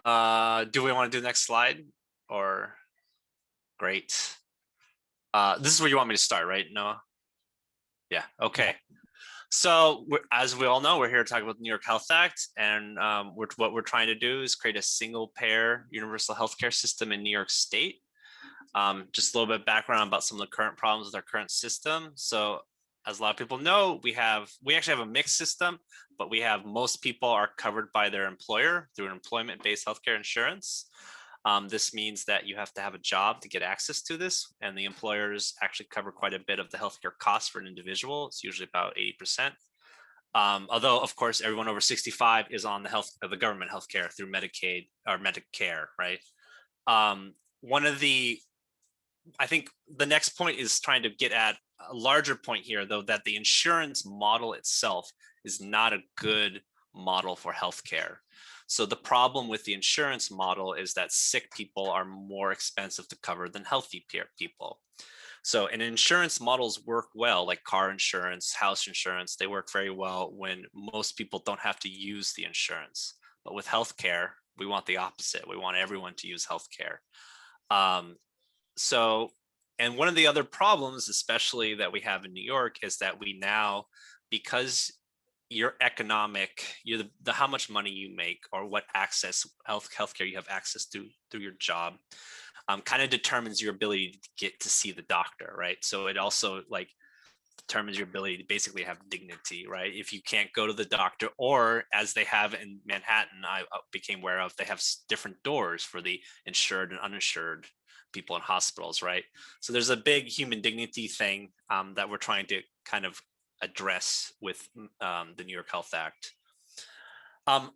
Do we want to do the next slide or? Great. This is where you want me to start, right, Noah? Yeah, okay. So as we all know, we're here to talk about the New York Health Act, and what we're trying to do is create a single payer universal healthcare system in New York State. Just a little bit of background about some of the current problems with our current system. So as a lot of people know, we actually have a mixed system, but we have most people are covered by their employer through an employment-based healthcare insurance. This means that you have to have a job to get access to this, and the employers actually cover quite a bit of the healthcare costs for an individual. It's usually about 80%. Although, of course, everyone over 65 is on the government healthcare through Medicaid or Medicare, right? I think the next point is trying to get at a larger point here, though, that the insurance model itself is not a good model for healthcare. So the problem with the insurance model is that sick people are more expensive to cover than healthy people. So, and insurance models work well, like car insurance, house insurance, they work very well when most people don't have to use the insurance. But with healthcare, we want the opposite. We want everyone to use healthcare. And one of the other problems, especially that we have in New York, is that we now, because your how much money you make or what healthcare you have access to through your job, kind of determines your ability to get to see the doctor, right? So it also like determines your ability to basically have dignity, right? If you can't go to the doctor, or as they have in Manhattan, I became aware of, they have different doors for the insured and uninsured people in hospitals, right? So there's a big human dignity thing that we're trying to kind of address with the New York Health Act.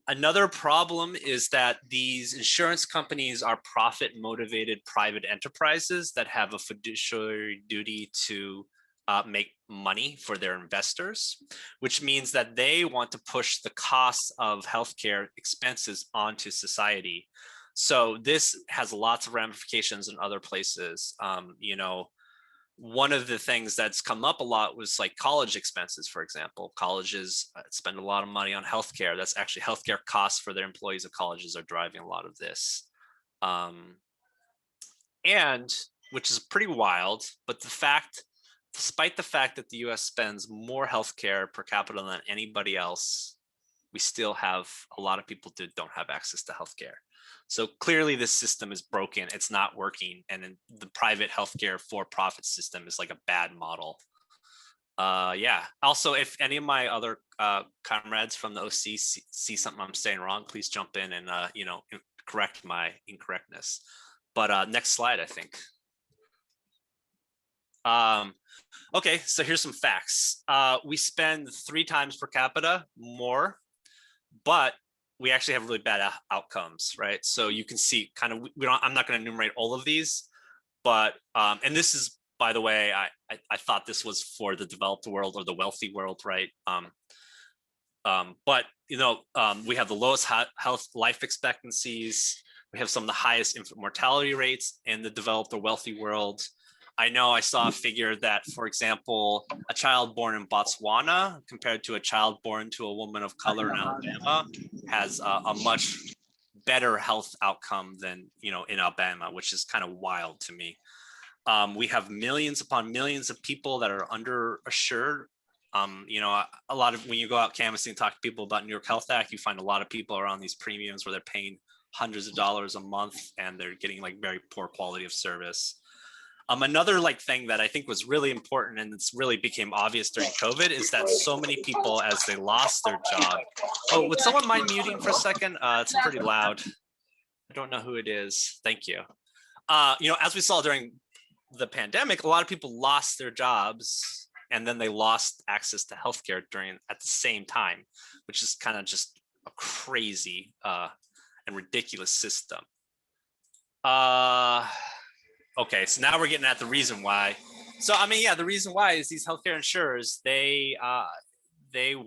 Another problem is that these insurance companies are profit-motivated private enterprises that have a fiduciary duty to make money for their investors, which means that they want to push the costs of healthcare expenses onto society. So this has lots of ramifications in other places. One of the things that's come up a lot was like college expenses, for example. Colleges spend a lot of money on healthcare. That's actually healthcare costs for their employees of colleges are driving a lot of this. And which is pretty wild, but despite the fact that the US spends more healthcare per capita than anybody else, we still have a lot of people that don't have access to healthcare. So clearly this system is broken, it's not working, and the private healthcare for-profit system is like a bad model. Yeah, also if any of my other comrades from the OC see something I'm saying wrong, please jump in and correct my incorrectness. But next slide, I think. Okay, so here's some facts. We spend 3 times per capita more, but we actually have really bad outcomes, right? So you can see kind of, I'm not going to enumerate all of these, but, and this is, by the way, I thought this was for the developed world or the wealthy world, right? But, we have the lowest health life expectancies. We have some of the highest infant mortality rates in the developed or wealthy world. I know I saw a figure that, for example, a child born in Botswana compared to a child born to a woman of color in Alabama has a much better health outcome than, in Alabama, which is kind of wild to me. We have millions upon millions of people that are underinsured. A lot of, when you go out canvassing and talk to people about New York Health Act, you find a lot of people are on these premiums where they're paying hundreds of dollars a month and they're getting like very poor quality of service. Another thing that I think was really important and it's really became obvious during COVID is that so many people, as they lost their job. Oh, would someone mind muting for a second? It's pretty loud. I don't know who it is. Thank you. As we saw during the pandemic, a lot of people lost their jobs and then they lost access to healthcare at the same time, which is kind of just a crazy and ridiculous system. Okay, so now we're getting at the reason why. So, the reason why is these healthcare insurers, they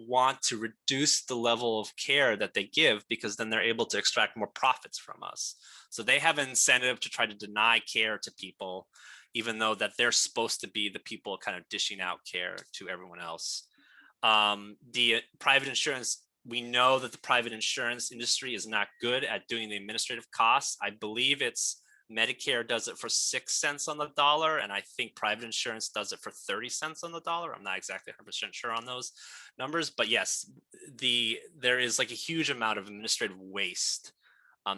want to reduce the level of care that they give because then they're able to extract more profits from us. So they have an incentive to try to deny care to people, even though that they're supposed to be the people kind of dishing out care to everyone else. The private insurance we know that the private insurance industry is not good at doing the administrative costs. I believe it's Medicare does it for 6 cents on the dollar, and I think private insurance does it for 30 cents on the dollar. I'm not exactly 100% sure on those numbers, but yes, there is like a huge amount of administrative waste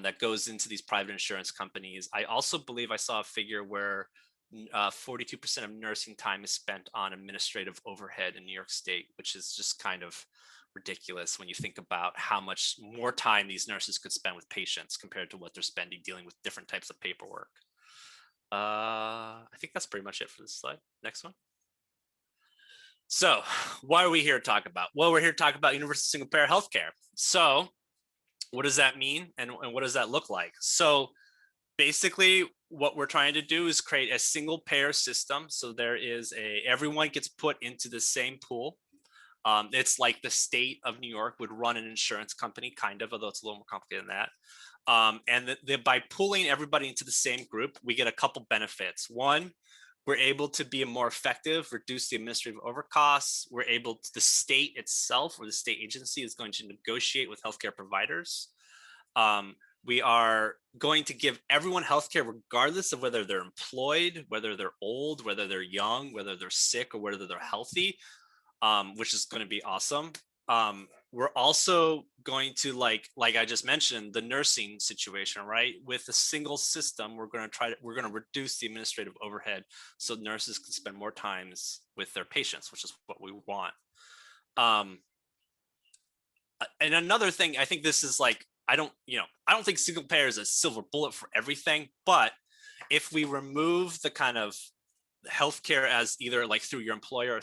that goes into these private insurance companies. I also believe I saw a figure where 42% of nursing time is spent on administrative overhead in New York State, which is just kind of ridiculous when you think about how much more time these nurses could spend with patients compared to what they're spending dealing with different types of paperwork. I think that's pretty much it for this slide. Next one. So why are we here to talk about? Well, we're here to talk about universal single payer healthcare. So what does that mean? And what does that look like? So basically what we're trying to do is create a single payer system. So there is everyone gets put into the same pool. It's like the state of New York would run an insurance company, kind of, although it's a little more complicated than that. And by pulling everybody into the same group, we get a couple benefits. One, we're able to be more effective, reduce the administrative overcosts. We're able to, the state itself or the state agency is going to negotiate with healthcare providers. We are going to give everyone healthcare regardless of whether they're employed, whether they're old, whether they're young, whether they're sick, or whether they're healthy. Which is going to be awesome. We're also going to, like I just mentioned, the nursing situation, right? With a single system, we're going to reduce the administrative overhead so nurses can spend more times with their patients, which is what we want. And another thing, I think this is like, I don't think single payer is a silver bullet for everything, but if we remove the kind of healthcare as either like through your employer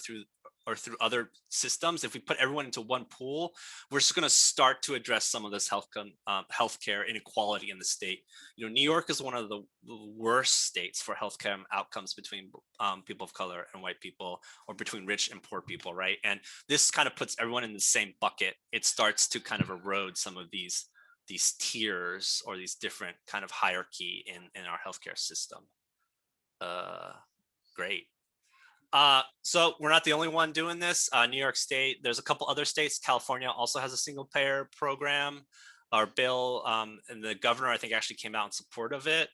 or through other systems, if we put everyone into one pool, we're just going to start to address some of this healthcare inequality in the state. New York is one of the worst states for healthcare outcomes between people of color and white people, or between rich and poor people, right? And this kind of puts everyone in the same bucket. It starts to kind of erode some of these tiers or these different kind of hierarchy in our healthcare system. Great. So we're not the only one doing this. New York State, there's a couple other states. California also has a single payer program or bill, and the governor, I think, actually came out in support of it.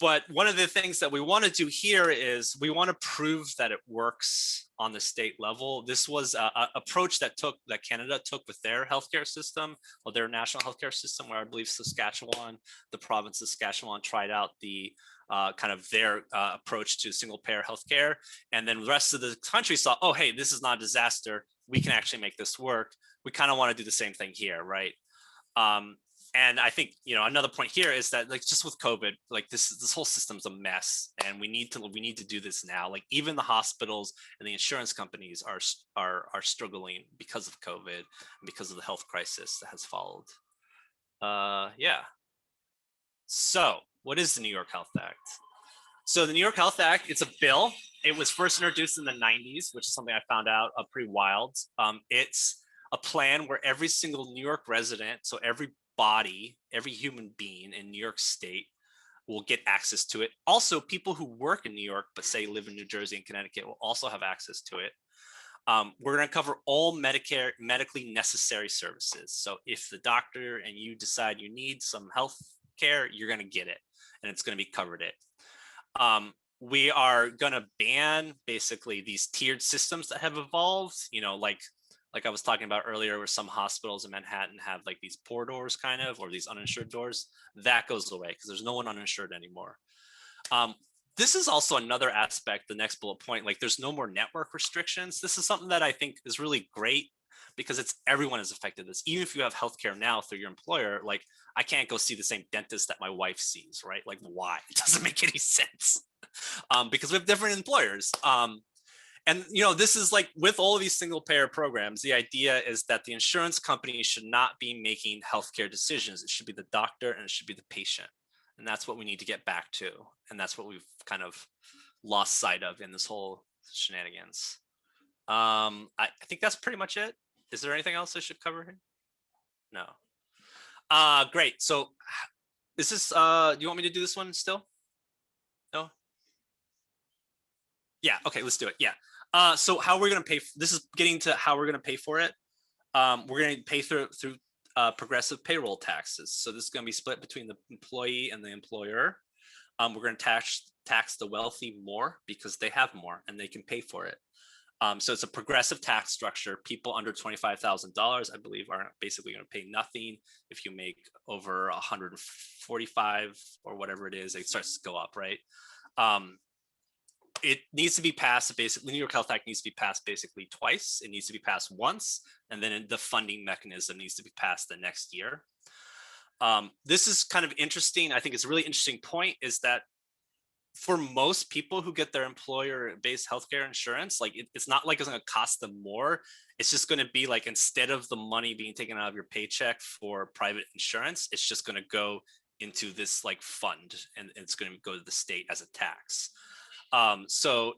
But one of the things that we want to do here is we want to prove that it works on the state level. This was an approach that Canada took with their healthcare system, or their national healthcare system, where I believe Saskatchewan, the province of Saskatchewan, tried out the kind of their approach to single payer healthcare. And then the rest of the country saw, oh, hey, this is not a disaster. We can actually make this work. We kind of want to do the same thing here, right? And I think, another point here is that, like, just with COVID, like this whole system's a mess, and we need to do this now. Like, even the hospitals and the insurance companies are struggling because of COVID and because of the health crisis that has followed. Yeah. So what is the New York Health Act? So the New York Health Act, it's a bill. It was first introduced in the 90s, which is something I found out pretty wild. It's a plan where every single New York resident, so every human being in New York State, will get access to it. Also, people who work in New York but say live in New Jersey and Connecticut will also have access to it. We're going to cover all medically necessary services. So if the doctor and you decide you need some health care, you're going to get it, and it's going to be covered it. We are going to ban basically these tiered systems that have evolved, like I was talking about earlier, where some hospitals in Manhattan have like these poor doors kind of, or these uninsured doors. That goes away because there's no one uninsured anymore. This is also another aspect, the next bullet point, like there's no more network restrictions. This is something that I think is really great because everyone is affected this. Even if you have healthcare now through your employer, like I can't go see the same dentist that my wife sees, right? Like why? It doesn't make any sense because we have different employers. And this is like with all of these single payer programs, the idea is that the insurance company should not be making healthcare decisions. It should be the doctor and it should be the patient. And that's what we need to get back to. And that's what we've kind of lost sight of in this whole shenanigans. I think that's pretty much it. Is there anything else I should cover here? No. Great. So is this, do you want me to do this one still? No? Yeah, okay, let's do it. Yeah. So how we're going to pay, this is getting to how we're going to pay for it. We're going to pay through progressive payroll taxes. So this is going to be split between the employee and the employer. We're going to tax the wealthy more because they have more and they can pay for it. So it's a progressive tax structure. People under $25,000, I believe, are basically going to pay nothing. If you make over 145 or whatever it is, it starts to go up, right? It needs to be passed, basically, the New York Health Act needs to be passed basically twice. It needs to be passed once, and then the funding mechanism needs to be passed the next year. This is kind of interesting. I think it's a really interesting point is that for most people who get their employer-based healthcare insurance, like it's not like it's going to cost them more. It's just going to be like, instead of the money being taken out of your paycheck for private insurance, it's just going to go into this like fund, and it's going to go to the state as a tax. So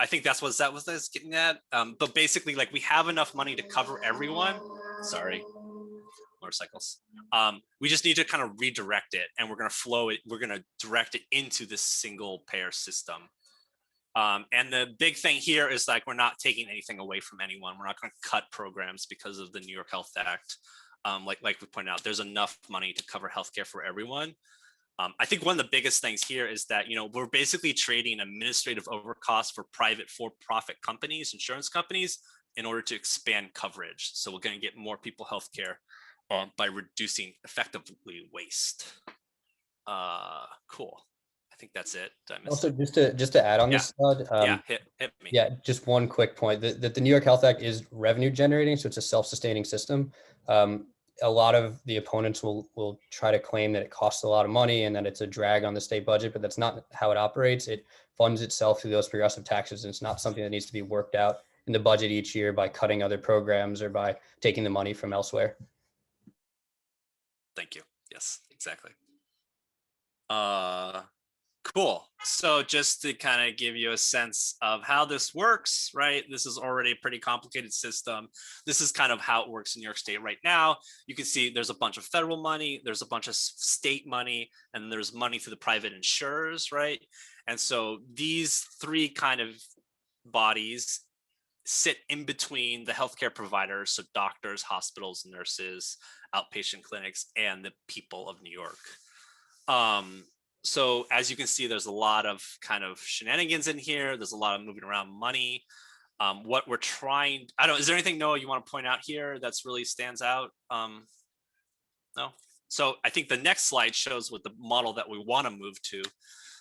I think that's what that was getting at. But basically, like, we have enough money to cover everyone. Sorry, motorcycles. We just need to kind of redirect it, and we're going to flow it. We're going to direct it into this single payer system. And the big thing here is, like, we're not taking anything away from anyone. We're not going to cut programs because of the New York Health Act. Like we pointed out, there's enough money to cover healthcare for everyone. I think one of the biggest things here is that, you know, we're basically trading administrative overcosts for private for-profit companies, insurance companies, in order to expand coverage. So we're going to get more people healthcare by reducing effectively waste. Cool. I think that's it. Also, just to add on this, hit me. Yeah, just one quick point. The New York Health Act is revenue generating, so it's a self-sustaining system. A lot of the opponents will try to claim that it costs a lot of money and that it's a drag on the state budget, but that's not how it operates. It funds itself through those progressive taxes, and it's not something that needs to be worked out in the budget each year by cutting other programs or by taking the money from elsewhere. Thank you. Yes, exactly. Cool. So just to kind of give you a sense of how this works, right? This is already a pretty complicated system. This is kind of how it works in New York State right now. You can see there's a bunch of federal money, there's a bunch of state money, and there's money through the private insurers, right? And so these three kind of bodies sit in between the healthcare providers, so doctors, hospitals, nurses, outpatient clinics, and the people of New York. So as you can see, there's a lot of kind of shenanigans in here. There's a lot of moving around money. What we're trying, is there anything, Noah, you want to point out here that's really stands out? No? So I think the next slide shows what the model that we want to move to.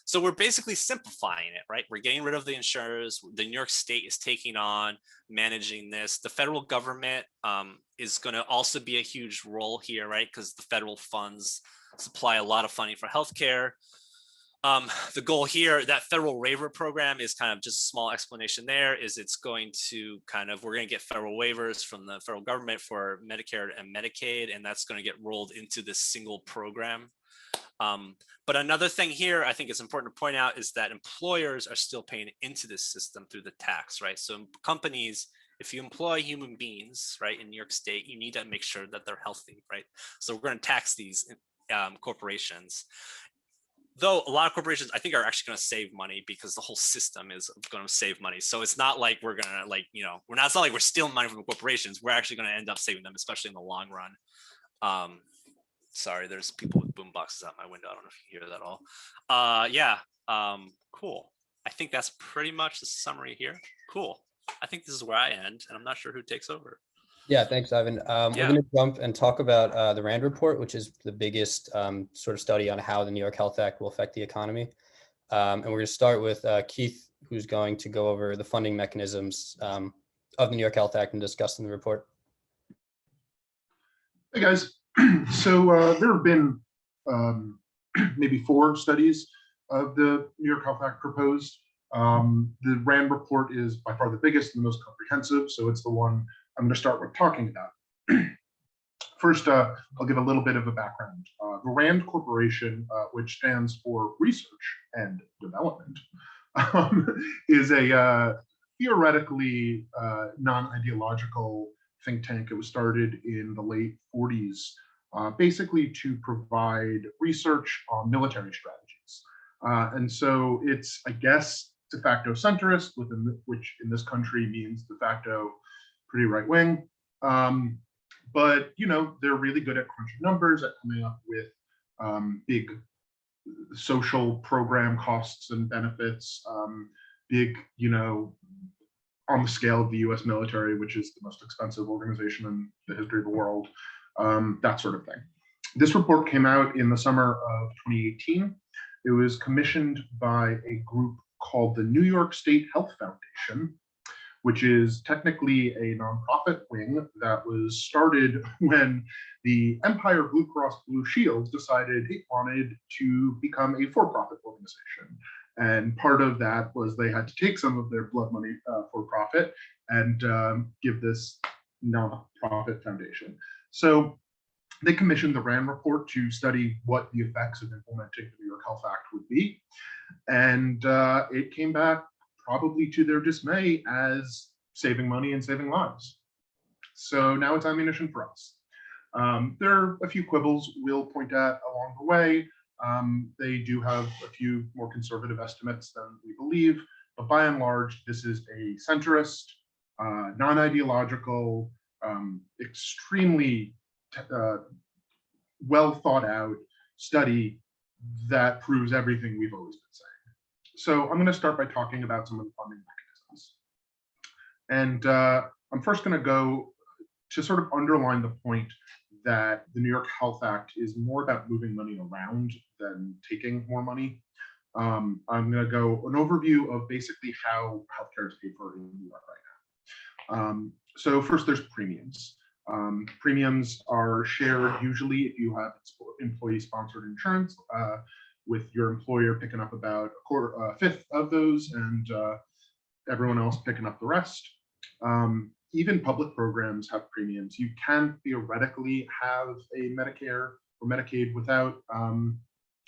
So we're basically simplifying it, right? We're getting rid of the insurers. The New York State is taking on managing this. The federal government is going to also be a huge role here, right? Because the federal funds supply a lot of funding for healthcare. The goal here, that federal waiver program, is kind of just a small explanation there, is it's going to we're going to get federal waivers from the federal government for Medicare and Medicaid, and that's going to get rolled into this single program. But another thing here I think is important to point out is that employers are still paying into this system through the tax, right? So companies, if you employ human beings, right, in New York State, you need to make sure that they're healthy, right? So we're going to tax these corporations. Though a lot of corporations, I think, are actually going to save money because the whole system is going to save money. So it's not like we're going to, it's not like we're stealing money from the corporations. We're actually going to end up saving them, especially in the long run. Sorry, there's people with boom boxes out my window. I don't know if you hear that all. Cool. I think that's pretty much the summary here. Cool. I think this is where I end, and I'm not sure who takes over. Yeah, thanks, Ivan. We're going to jump and talk about the RAND report, which is the biggest sort of study on how the New York Health Act will affect the economy. And we're going to start with Keith, who's going to go over the funding mechanisms of the New York Health Act and discuss in the report. Hey, guys. So there have been maybe 4 studies of the New York Health Act proposed. The RAND report is by far the biggest and the most comprehensive, so it's the one I'm going to start with talking about. First, I'll give a little bit of a background. The RAND Corporation, which stands for Research and Development, is a theoretically non-ideological think tank. It was started in the late 40s, basically to provide research on military strategies. And so it's, I guess, de facto centrist, which in this country means de facto pretty right wing. But they're really good at crunching numbers, at coming up with big social program costs and benefits, big, on the scale of the US military, which is the most expensive organization in the history of the world, that sort of thing. This report came out in the summer of 2018. It was commissioned by a group called the New York State Health Foundation, which is technically a nonprofit wing that was started when the Empire Blue Cross Blue Shield decided it wanted to become a for-profit organization. And part of that was they had to take some of their blood money for profit and give this nonprofit foundation. So they commissioned the RAND report to study what the effects of implementing the New York Health Act would be. And it came back, probably to their dismay, as saving money and saving lives. So now it's ammunition for us. There are a few quibbles we'll point at along the way. They do have a few more conservative estimates than we believe, but by and large, this is a centrist, non-ideological, extremely well thought out study that proves everything we've always been saying. So I'm going to start by talking about some of the funding mechanisms. And I'm first going to go to sort of underline the point that the New York Health Act is more about moving money around than taking more money. I'm going to go an overview of basically how healthcare is paid for in New York right now. So first, there's premiums. Premiums are shared usually if you have employee-sponsored insurance, with your employer picking up about a fifth of those, and everyone else picking up the rest. Even public programs have premiums. You can theoretically have a Medicare or Medicaid without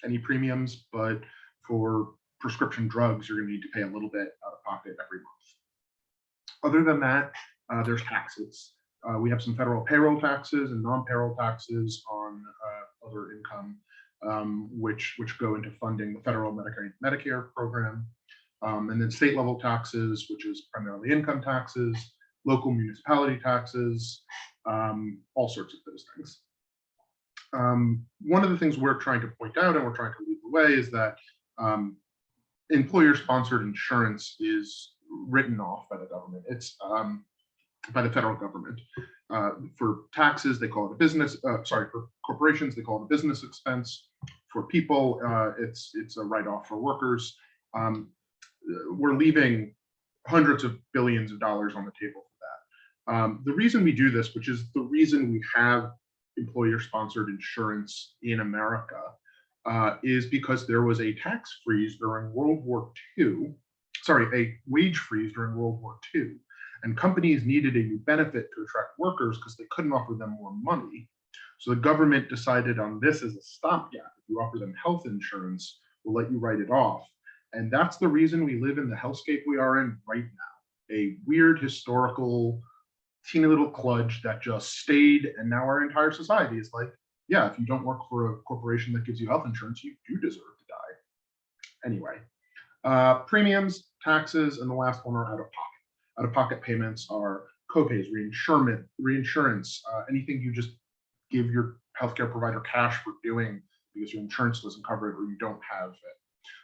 any premiums, but for prescription drugs, you're going to need to pay a little bit out of pocket every month. Other than that, there's taxes. We have some federal payroll taxes and non-payroll taxes on other income, which go into funding the federal Medicare program, and then state level taxes, which is primarily income taxes, local municipality taxes, all sorts of those things. One of the things we're trying to point out, and we're trying to lead the way, is that employer-sponsored insurance is written off by the government. It's by the federal government. For taxes, they call it a business, for corporations, they call it a business expense. For people, it's a write-off for workers. We're leaving hundreds of billions of dollars on the table for that. The reason we do this, which is the reason we have employer-sponsored insurance in America, is because there was a tax freeze during World War II, a wage freeze during World War II. And companies needed a new benefit to attract workers because they couldn't offer them more money. So the government decided on this as a stopgap. If you offer them health insurance, we'll let you write it off. And that's the reason we live in the hellscape we are in right now. A weird historical teeny little kludge that just stayed, and now our entire society is like, yeah, if you don't work for a corporation that gives you health insurance, you do deserve to die. Anyway, premiums, taxes, and the last one are out of pocket. Out-of-pocket payments are copays, reinsurance, anything you just give your healthcare provider cash for doing because your insurance doesn't cover it or you don't have it.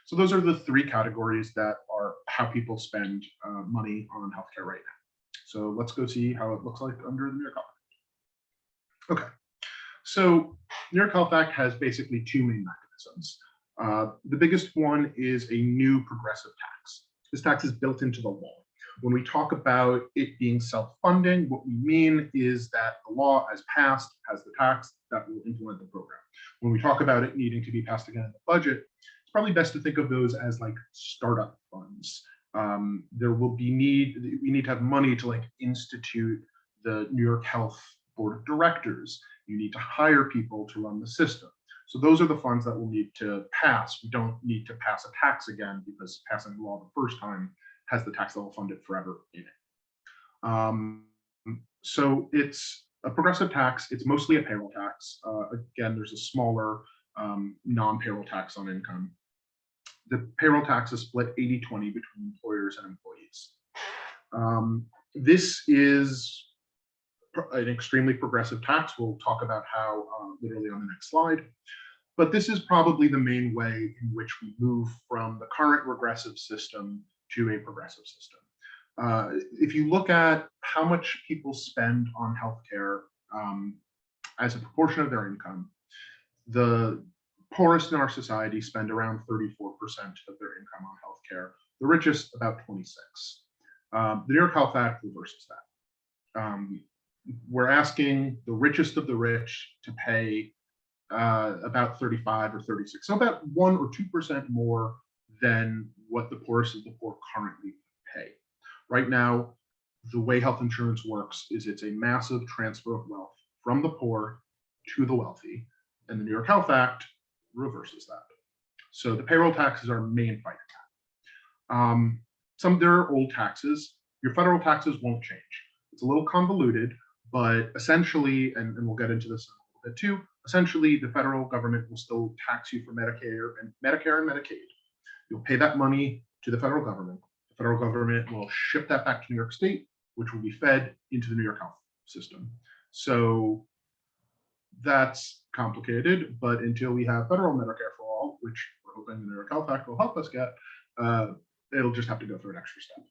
So those are the three categories that are how people spend money on healthcare right now. So let's go see how it looks like under the New York Health Act. Okay, so New York Health Act has basically two main mechanisms. The biggest one is a new progressive tax. This tax is built into the law. When we talk about it being self-funding, what we mean is that the law, as passed, has the tax that will implement the program. When we talk about it needing to be passed again in the budget, it's probably best to think of those as like startup funds. There will be we need to have money to like institute the New York Health Board of Directors. You need to hire people to run the system. So those are the funds that we'll need to pass. We don't need to pass a tax again because passing the law the first time has the tax that will fund it forever in it. So it's a progressive tax. It's mostly a payroll tax. Again, there's a smaller non-payroll tax on income. the payroll tax is split 80-20 between employers and employees. This is an extremely progressive tax. We'll talk about how literally on the next slide. But this is probably the main way in which we move from the current regressive system to a progressive system. If you look at how much people spend on healthcare as a proportion of their income, the poorest in our society spend around 34% of their income on healthcare. The richest, about 26%. The New York Health Act reverses that. We're asking the richest of the rich to pay about 35 or 36, so about 1 or 2% more than what the poorest of the poor currently pay. Right now, the way health insurance works is it's a massive transfer of wealth from the poor to the wealthy, and the New York Health Act reverses that. So the payroll tax is our main fight attack. There are old taxes. Your federal taxes won't change. It's a little convoluted, but essentially, and we'll get into this in a little bit too, essentially the federal government will still tax you for Medicare and Medicaid. You'll pay that money to the federal government. The federal government will ship that back to New York State, which will be fed into the New York health system. So that's complicated, but until we have federal Medicare for all, which we're hoping the New York Health Act will help us get, it'll just have to go through an extra step.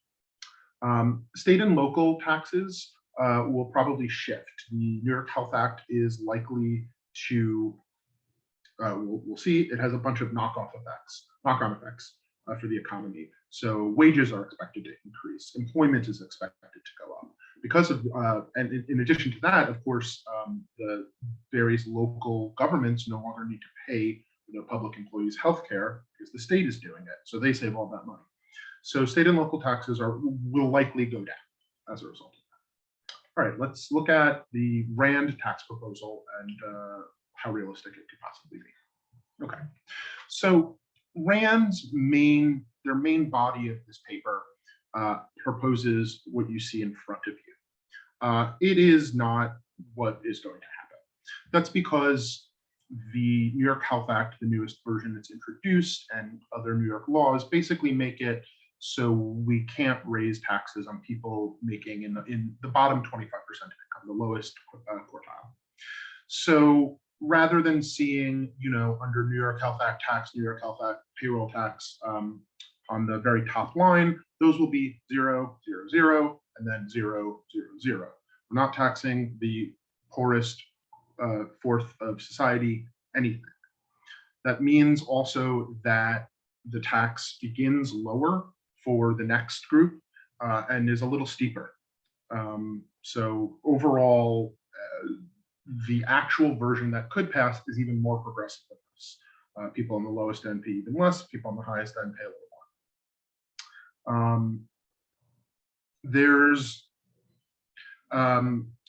State and local taxes will probably shift. The New York Health Act is likely to, we'll see, it has a bunch of knock-on effects for the economy. So wages are expected to increase. Employment is expected to go up. Because of, and in addition to that, of course, the various local governments no longer need to pay their public employees health care because the state is doing it. So they save all that money. So state and local taxes will likely go down as a result of that. All right, let's look at the RAND tax proposal and how realistic it could possibly be. Okay, so RAND's main body of this paper proposes what you see in front of you. It is not what is going to happen. That's because the New York Health Act, the newest version that's introduced, and other New York laws basically make it so we can't raise taxes on people making in the bottom 25% of income, the lowest quartile. So rather than seeing, under New York Health Act tax, New York Health Act payroll tax on the very top line, those will be 0, 0, 0, and then 0, 0, 0. We're not taxing the poorest fourth of society anything. That means also that the tax begins lower for the next group and is a little steeper. So overall, the actual version that could pass is even more progressive than this. People on the lowest end pay even less, people on the highest end pay a little more.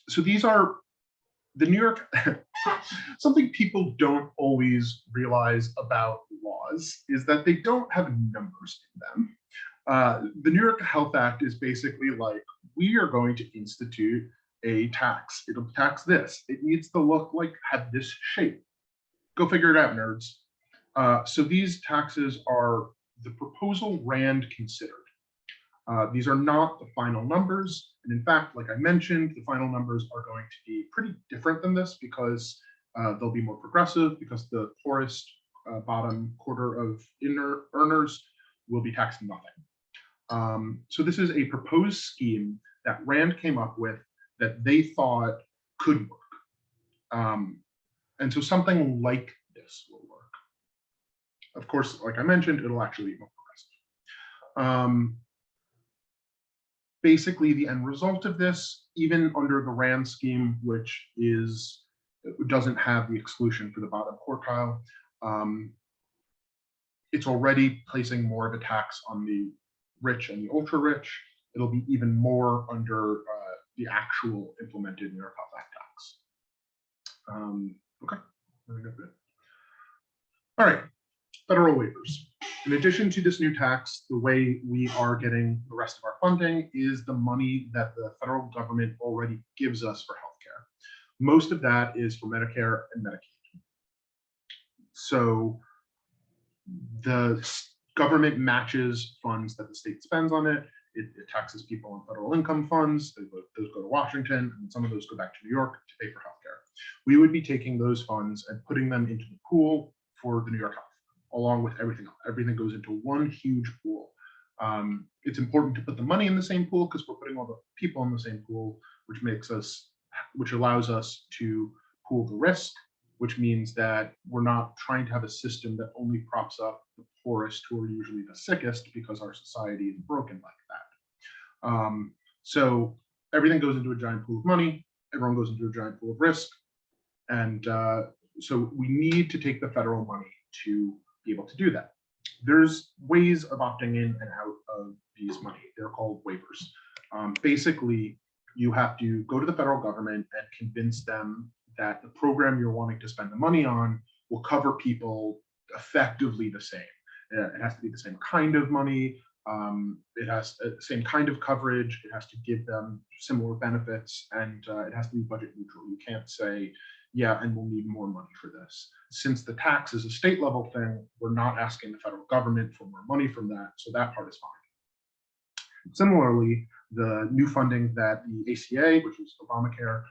So these are the New York, something people don't always realize about laws is that they don't have numbers in them. The New York Health Act is basically like, we are going to institute a tax. It'll tax this. It needs to look like, have this shape. Go figure it out, nerds. So these taxes are the proposal RAND considered. These are not the final numbers. And in fact, like I mentioned, the final numbers are going to be pretty different than this because they'll be more progressive, because the poorest bottom quarter of earners will be taxed nothing. So this is a proposed scheme that RAND came up with that they thought could work. And so something like this will work. Of course, like I mentioned, it'll actually be more progressive. Basically, the end result of this, even under the RAND scheme, which doesn't have the exclusion for the bottom quartile, it's already placing more of a tax on the rich and the ultra rich. It'll be even more under the actual implemented New York Health Act tax. Okay, very good. All right, federal waivers. In addition to this new tax, the way we are getting the rest of our funding is the money that the federal government already gives us for healthcare. Most of that is for Medicare and Medicaid. So the government matches funds that the state spends on it. It taxes people on federal income funds. Those go to Washington, and some of those go back to New York to pay for healthcare. We would be taking those funds and putting them into the pool for the New York Health, along with everything else. Everything goes into one huge pool. It's important to put the money in the same pool because we're putting all the people in the same pool, which allows us to pool the risk, which means that we're not trying to have a system that only props up the poorest, who are usually the sickest, because our society is broken like that. So everything goes into a giant pool of money. Everyone goes into a giant pool of risk. And so we need to take the federal money to be able to do that. There's ways of opting in and out of these money. They're called waivers. Basically, you have to go to the federal government and convince them that the program you're wanting to spend the money on will cover people effectively the same. It has to be the same kind of money. It has the same kind of coverage. It has to give them similar benefits, and it has to be budget neutral. You can't say, yeah, and we'll need more money for this. Since the tax is a state level thing, we're not asking the federal government for more money from that, so that part is fine. Similarly, the new funding that the ACA, which is Obamacare,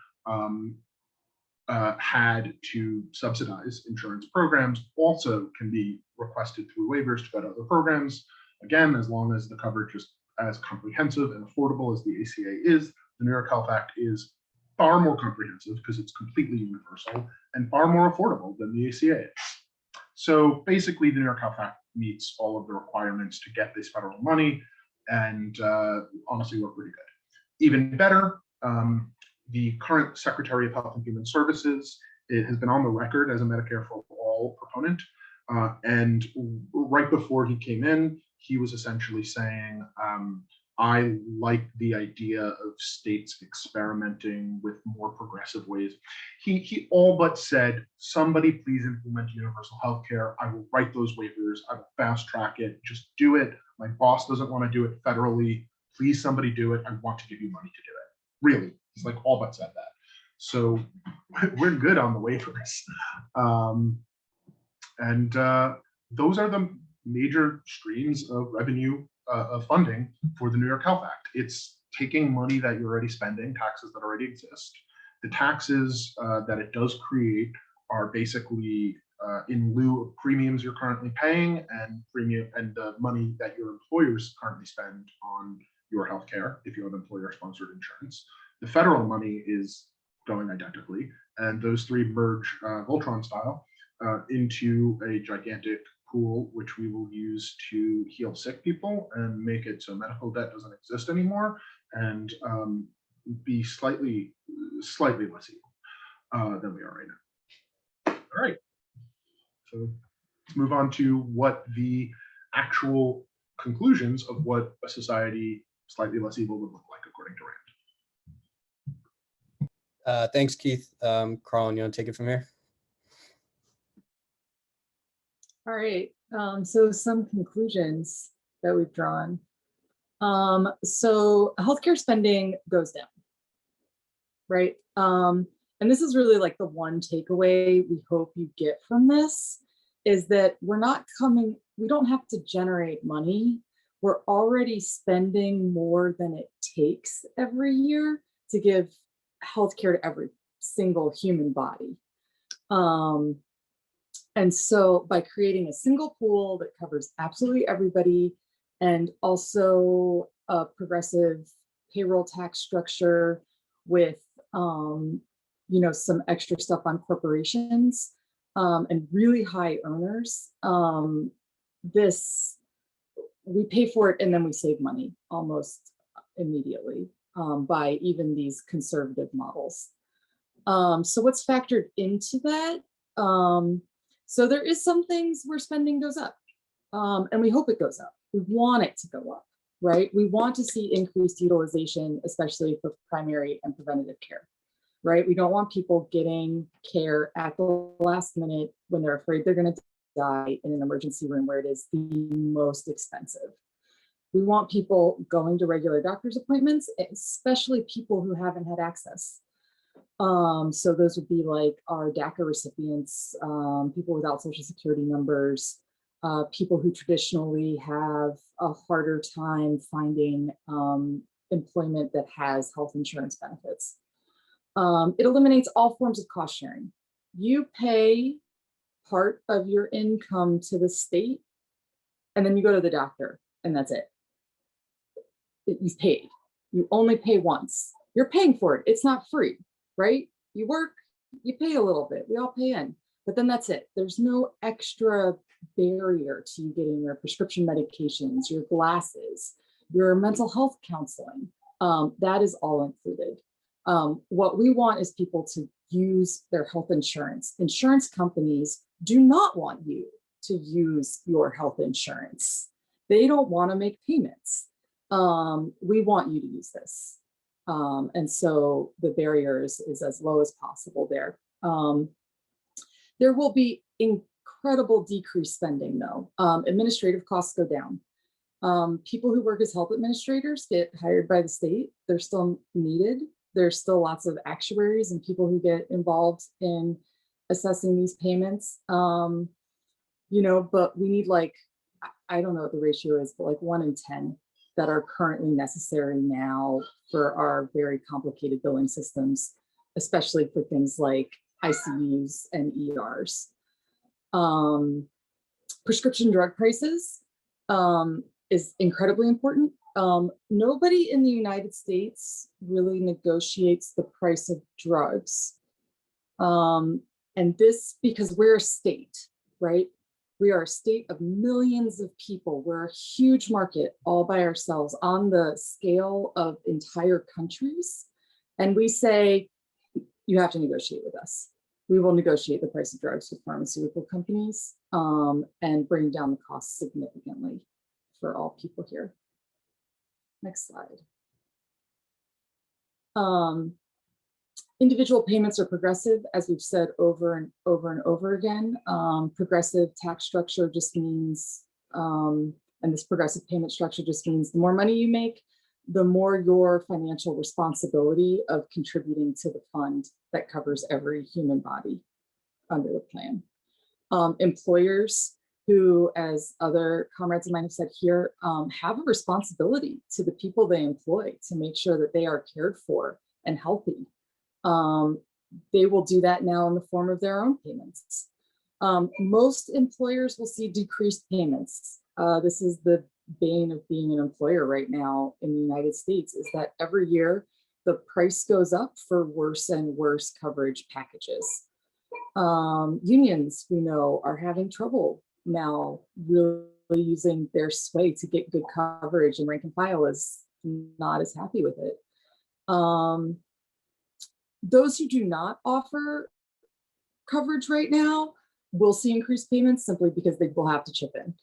had to subsidize insurance programs also can be requested through waivers to go to other programs. Again, as long as the coverage is as comprehensive and affordable as the ACA is, the New York Health Act is far more comprehensive because it's completely universal and far more affordable than the ACA is. So basically, the New York Health Act meets all of the requirements to get this federal money, and honestly, we're pretty good. Even better, the current Secretary of Health and Human Services, it has been on the record as a Medicare for All proponent. And right before he came in, he was essentially saying, I like the idea of states experimenting with more progressive ways. He all but said, somebody please implement universal health care. I will write those waivers. I will fast track it. Just do it. My boss doesn't want to do it federally. Please, somebody do it. I want to give you money to do it. Really, he's like all but said that. So we're good on the waivers. And those are the major streams of revenue of funding for the New York Health Act. It's taking money that you're already spending, taxes that already exist. The taxes that it does create are basically in lieu of premiums you're currently paying and the money that your employers currently spend on your healthcare if you have employer-sponsored insurance. The federal money is going identically, and those three merge Voltron style into a gigantic pool, which we will use to heal sick people and make it so medical debt doesn't exist anymore, and be slightly less evil than we are right now. All right, so let's move on to what the actual conclusions of what a society slightly less evil would look like according to Rand. Thanks, Keith. Carl, you want to take it from here? All right, so some conclusions that we've drawn. So healthcare spending goes down, right? And this is really like the one takeaway we hope you get from this, is that we don't have to generate money. We're already spending more than it takes every year to give healthcare to every single human body. And so by creating a single pool that covers absolutely everybody, and also a progressive payroll tax structure with some extra stuff on corporations and really high earners, we pay for it and then we save money almost immediately by even these conservative models. So what's factored into that? So there is some things where spending goes up, and we hope it goes up. We want it to go up, right? We want to see increased utilization, especially for primary and preventative care, right? We don't want people getting care at the last minute when they're afraid they're going to die in an emergency room where it is the most expensive. We want people going to regular doctor's appointments, especially people who haven't had access. So those would be like our DACA recipients, people without social security numbers, people who traditionally have a harder time finding employment that has health insurance benefits. It eliminates all forms of cost sharing. You pay part of your income to the state, and then you go to the doctor, and that's it. You've paid. You only pay once. You're paying for it. It's not free, right? You work, you pay a little bit. We all pay in, but then that's it. There's no extra barrier to you getting your prescription medications, your glasses, your mental health counseling. That is all included. What we want is people to use their health insurance. Insurance companies do not want you to use your health insurance. They don't want to make payments. We want you to use this. And so the barrier is as low as possible there. There will be incredible decreased spending though. Administrative costs go down. People who work as health administrators get hired by the state. They're still needed. There's still lots of actuaries and people who get involved in assessing these payments. You know, but we need like, I don't know what the ratio is, but like 1 in 10 that are currently necessary now for our very complicated billing systems, especially for things like ICUs and ERs. Prescription drug prices is incredibly important. Nobody in the United States really negotiates the price of drugs. And this, because we're a state, right? We are a state of millions of people. We're a huge market all by ourselves on the scale of entire countries. And we say, you have to negotiate with us. We will negotiate the price of drugs with pharmaceutical companies and bring down the costs significantly for all people here. Next slide. Individual payments are progressive, as we've said over and over again. Progressive tax structure just means, and this progressive payment structure just means the more money you make, the more your financial responsibility of contributing to the fund that covers every human body under the plan. Employers who, as other comrades of mine have said here, have a responsibility to the people they employ to make sure that they are cared for and healthy. They will do that now in the form of their own payments. Most employers will see decreased payments. This is the bane of being an employer right now in the United States, is that every year the price goes up for worse and worse coverage packages. Unions, we know, are having trouble now really using their sway to get good coverage, and rank and file is not as happy with it. Those who do not offer coverage right now will see increased payments simply because they will have to chip in.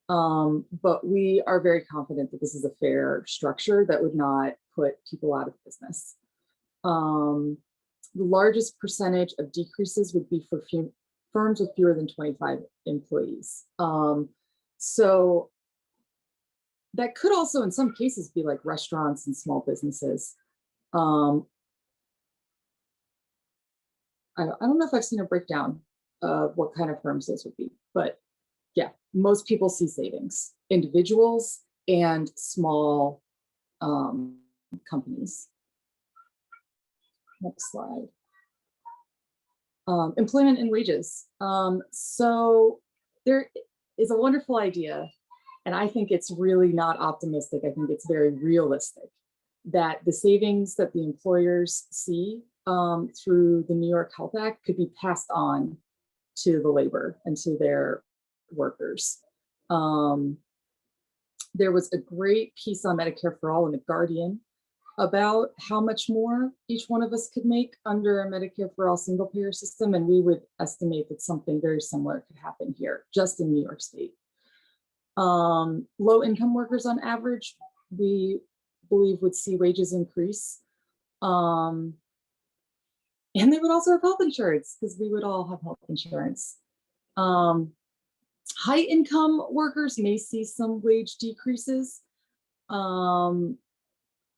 But we are very confident that this is a fair structure that would not put people out of business. The largest percentage of decreases would be for firms with fewer than 25 employees. So that could also in some cases be like restaurants and small businesses. I don't know if I've seen a breakdown of what kind of firms those would be, but yeah, most people see savings, individuals and small companies. Next slide. Employment and wages. So there is a wonderful idea, and I think it's really not optimistic. I think it's very realistic that the savings that the employers see through the New York Health Act could be passed on to the labor and to their workers. There was a great piece on Medicare for All in The Guardian about how much more each one of us could make under a Medicare for All single payer system, and we would estimate that something very similar could happen here, just in New York State. Low income workers on average, we believe would see wages increase. And they would also have health insurance, because we would all have health insurance. High income workers may see some wage decreases,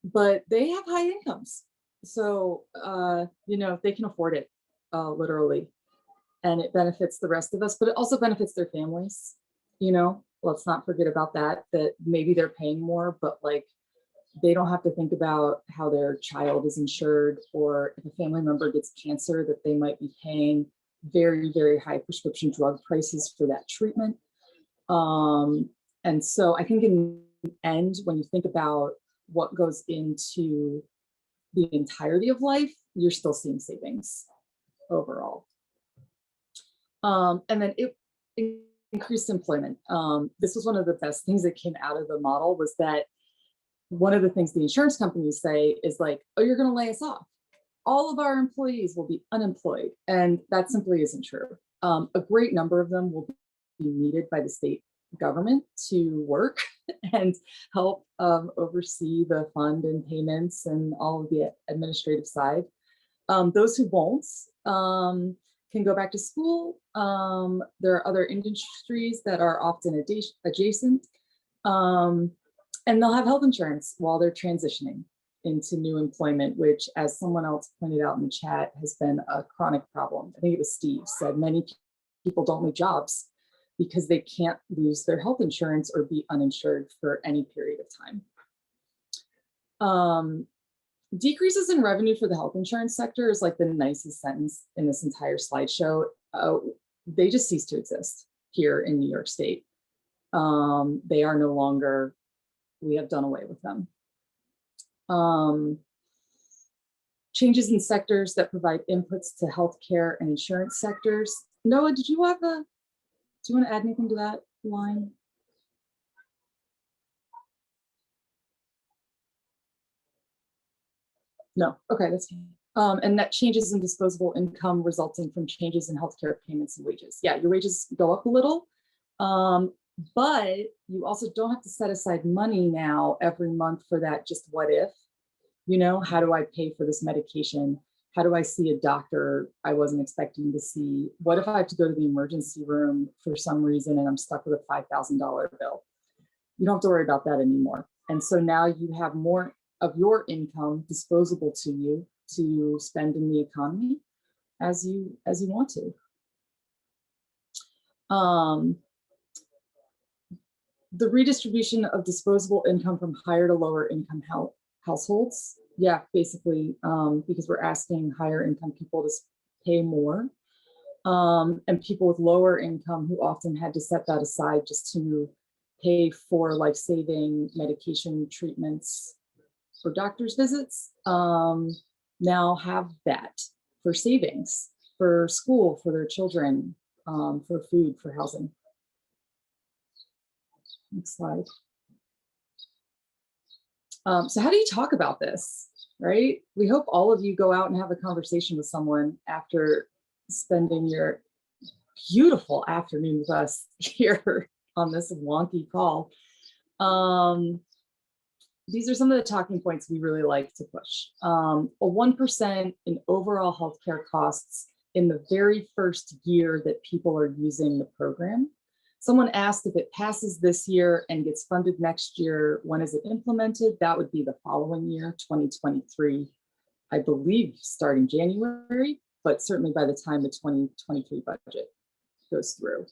but they have high incomes. So, you know, they can afford it, literally, and it benefits the rest of us, but it also benefits their families. you know, let's not forget about that, that maybe they're paying more, but like they don't have to think about how their child is insured, or if a family member gets cancer, that they might be paying very, very high prescription drug prices for that treatment. And so I think in the end, when you think about what goes into the entirety of life, you're still seeing savings overall. And then it increased employment. This was one of the best things that came out of the model, was that one of the things the insurance companies say is like, oh, you're going to lay us off. All of our employees will be unemployed. And that simply isn't true. A great number of them will be needed by the state government to work and help oversee the fund and payments and all of the administrative side. Those who won't can go back to school. There are other industries that are often adjacent, and they'll have health insurance while they're transitioning into new employment, which, as someone else pointed out in the chat, has been a chronic problem. I think it was Steve said many people don't leave jobs because they can't lose their health insurance or be uninsured for any period of time. Decreases in revenue for the health insurance sector is like the nicest sentence in this entire slideshow. They just cease to exist here in New York State. They are no longer, we have done away with them. Changes in sectors that provide inputs to healthcare and insurance sectors. Noah, do you want to add anything to that line? No, okay, that's fine. And that changes in disposable income resulting from changes in healthcare payments and wages. Yeah, your wages go up a little, but you also don't have to set aside money now every month for that just what if. You know, how do I pay for this medication? How do I see a doctor I wasn't expecting to see? What if I have to go to the emergency room for some reason and I'm stuck with a $5,000 bill? You don't have to worry about that anymore. And so now you have more of your income disposable to you to spend in the economy as you want to. The redistribution of disposable income from higher to lower income households. Yeah, basically, because we're asking higher income people to pay more, and people with lower income who often had to set that aside just to pay for life-saving medication treatments for doctor's visits, now have that for savings, for school, for their children, for food, for housing. Next slide. So how do you talk about this, right? We hope all of you go out and have a conversation with someone after spending your beautiful afternoon with us here on this wonky call. These are some of the talking points we really like to push. A 1% in overall healthcare costs in the very first year that people are using the program. Someone asked if it passes this year and gets funded next year, when is it implemented? That would be the following year, 2023, I believe starting January, but certainly by the time the 2023 budget goes through.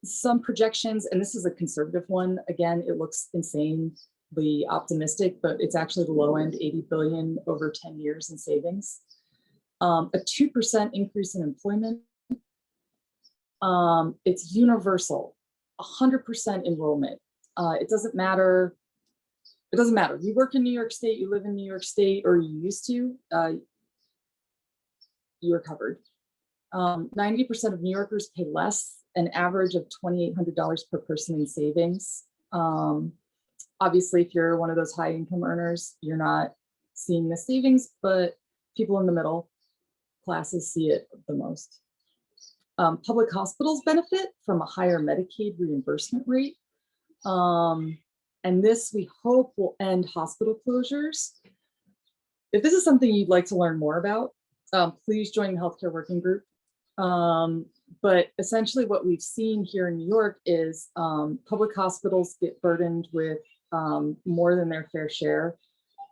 Some projections, and this is a conservative one. Again, it looks insanely optimistic, but it's actually the low end, 80 billion over 10 years in savings. A 2% increase in employment. It's universal, 100% enrollment. It doesn't matter. It doesn't matter. You work in New York State, you live in New York State, or you used to, you're covered. 90% of New Yorkers pay less, an average of $2,800 per person in savings. Obviously, if you're one of those high income earners, you're not seeing the savings, but people in the middle classes see it the most. Public hospitals benefit from a higher Medicaid reimbursement rate. And this, we hope, will end hospital closures. If this is something you'd like to learn more about, please join the Healthcare Working Group. But essentially what we've seen here in New York is public hospitals get burdened with more than their fair share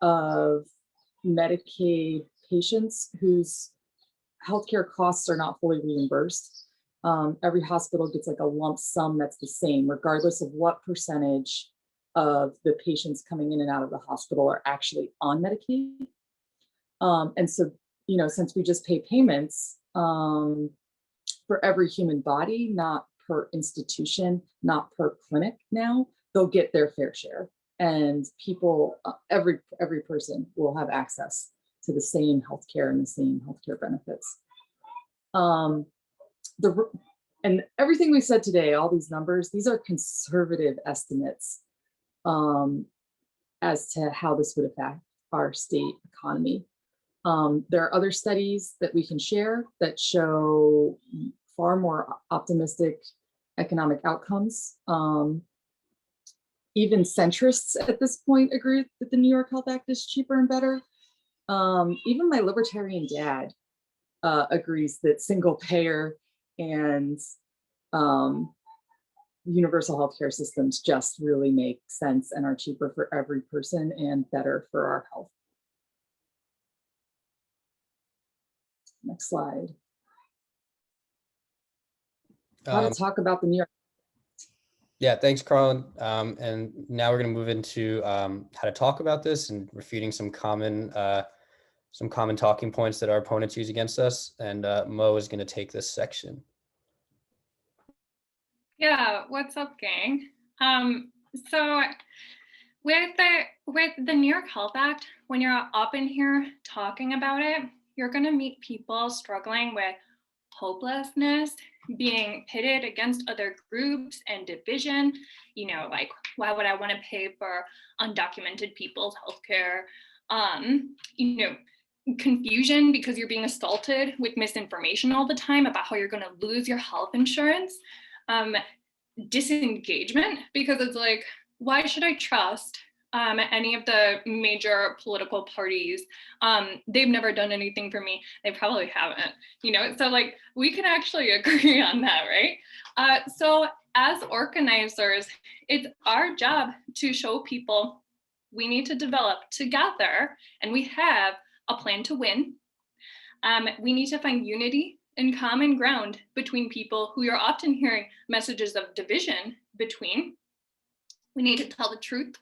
of Medicaid patients whose healthcare costs are not fully reimbursed. Every hospital gets like a lump sum that's the same, regardless of what percentage of the patients coming in and out of the hospital are actually on Medicaid. And so, you know, since we just pay payments for every human body, not per institution, not per clinic now, they'll get their fair share. And people, every person will have access to the same healthcare and the same healthcare benefits. And everything we said today, all these numbers, these are conservative estimates as to how this would affect our state economy. There are other studies that we can share that show far more optimistic economic outcomes. Even centrists at this point agree that the New York Health Act is cheaper and better. Even my libertarian dad agrees that single payer and universal healthcare systems just really make sense and are cheaper for every person and better for our health. Next slide. How to talk about the New York. Yeah, thanks, Carlin. And now we're going to move into how to talk about this and refuting some common talking points that our opponents use against us. And Mo is going to take this section. Yeah, what's up, gang? So with the New York Health Act, when you're up in here talking about it, you're going to meet people struggling with hopelessness, being pitted against other groups and division. You know, like, why would I want to pay for undocumented people's healthcare? You know, confusion because you're being assaulted with misinformation all the time about how you're going to lose your health insurance. Disengagement because it's like, why should I trust any of the major political parties? They've never done anything for me. They probably haven't, you know, so like we can actually agree on that, right? So as organizers, it's our job to show people we need to develop together, and we have a plan to win. We need to find unity and common ground between people who you're often hearing messages of division between. We need to tell the truth,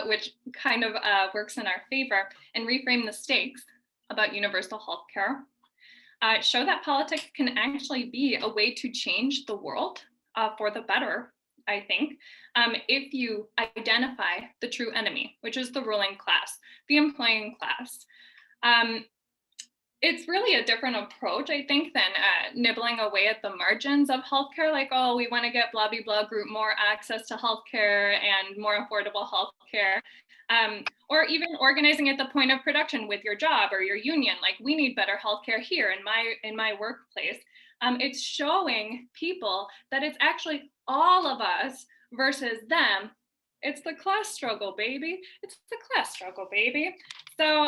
which kind of works in our favor, and reframe the stakes about universal healthcare. Show that politics can actually be a way to change the world for the better, I think, if you identify the true enemy, which is the ruling class, the employing class. It's really a different approach, I think, than nibbling away at the margins of healthcare. Like, oh, we want to get blah, blah, blah group more access to healthcare and more affordable healthcare. Or even organizing at the point of production with your job or your union. Like, we need better healthcare here in my workplace. It's showing people that it's actually all of us versus them. It's the class struggle, baby. It's the class struggle, baby. So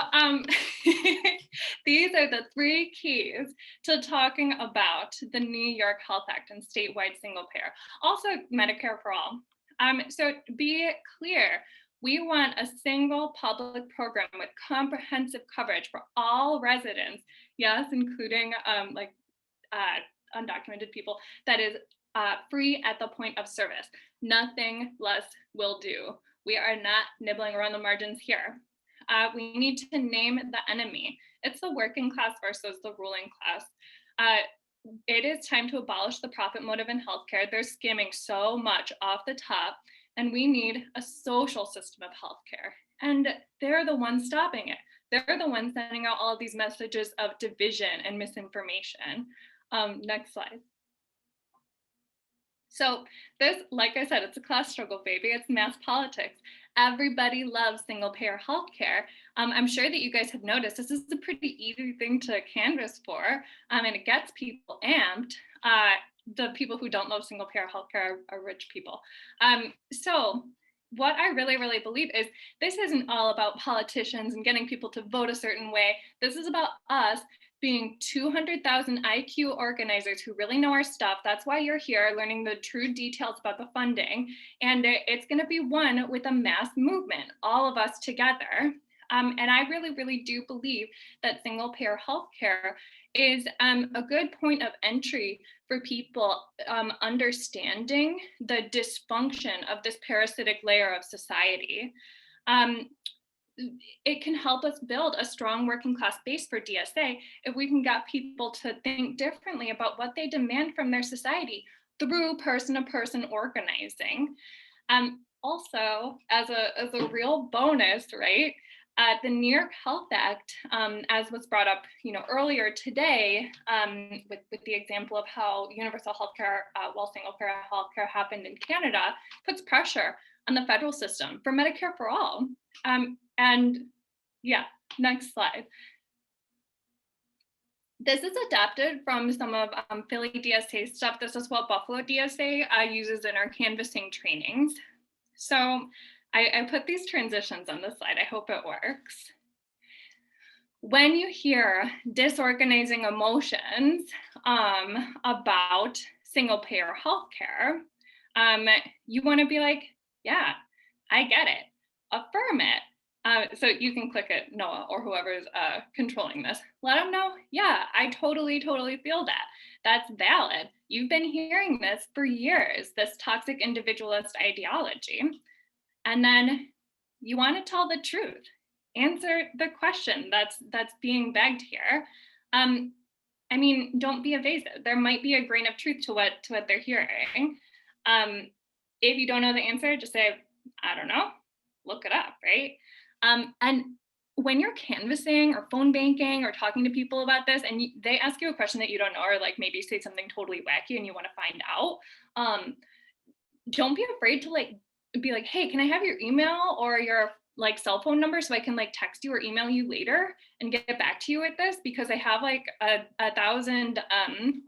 these are the 3 keys to talking about the New York Health Act and statewide single payer. Also Medicare for all. So be clear, we want a single public program with comprehensive coverage for all residents, yes, including undocumented people, that is free at the point of service. Nothing less will do. We are not nibbling around the margins here. We need to name the enemy. It's the working class versus the ruling class. It is time to abolish the profit motive in healthcare. They're skimming so much off the top, and we need a social system of healthcare. And they're the ones stopping it. They're the ones sending out all of these messages of division and misinformation. Next slide. So this, like I said, it's a class struggle, baby. It's mass politics. Everybody loves single payer healthcare. I'm sure that you guys have noticed this is a pretty easy thing to canvass for, and it gets people amped. The people who don't love single payer healthcare are rich people. So what I really, really believe is this isn't all about politicians and getting people to vote a certain way. This is about us being 200,000 IQ organizers who really know our stuff. That's why you're here, learning the true details about the funding. And it's going to be one with a mass movement, all of us together. And I really, really do believe that single payer healthcare is a good point of entry for people understanding the dysfunction of this parasitic layer of society. It can help us build a strong working class base for DSA if we can get people to think differently about what they demand from their society through person-to-person organizing. Also, as a real bonus, right? The New York Health Act, as was brought up, earlier today, with the example of how universal healthcare, while single-payer healthcare happened in Canada, puts pressure on the federal system for Medicare for all. And yeah, next slide. This is adapted from some of Philly DSA stuff. This is what Buffalo DSA uses in our canvassing trainings. So I put these transitions on the slide. I hope it works. When you hear disorganizing emotions about single payer healthcare, you want to be like, yeah, I get it. Affirm it. So you can click it, Noah, or whoever's controlling this. Let them know, yeah, I totally feel that. That's valid. You've been hearing this for years, this toxic individualist ideology. And then you want to tell the truth. Answer the question that's being begged here. I mean, don't be evasive. There might be a grain of truth to what they're hearing. If you don't know the answer, just say, I don't know, look it up, right? And when you're canvassing or phone banking or talking to people about this, and they ask you a question that you don't know, or like maybe say something totally wacky and you want to find out, don't be afraid to be like, hey, can I have your email or your cell phone number so I can text you or email you later and get back to you with this, because I have 1,000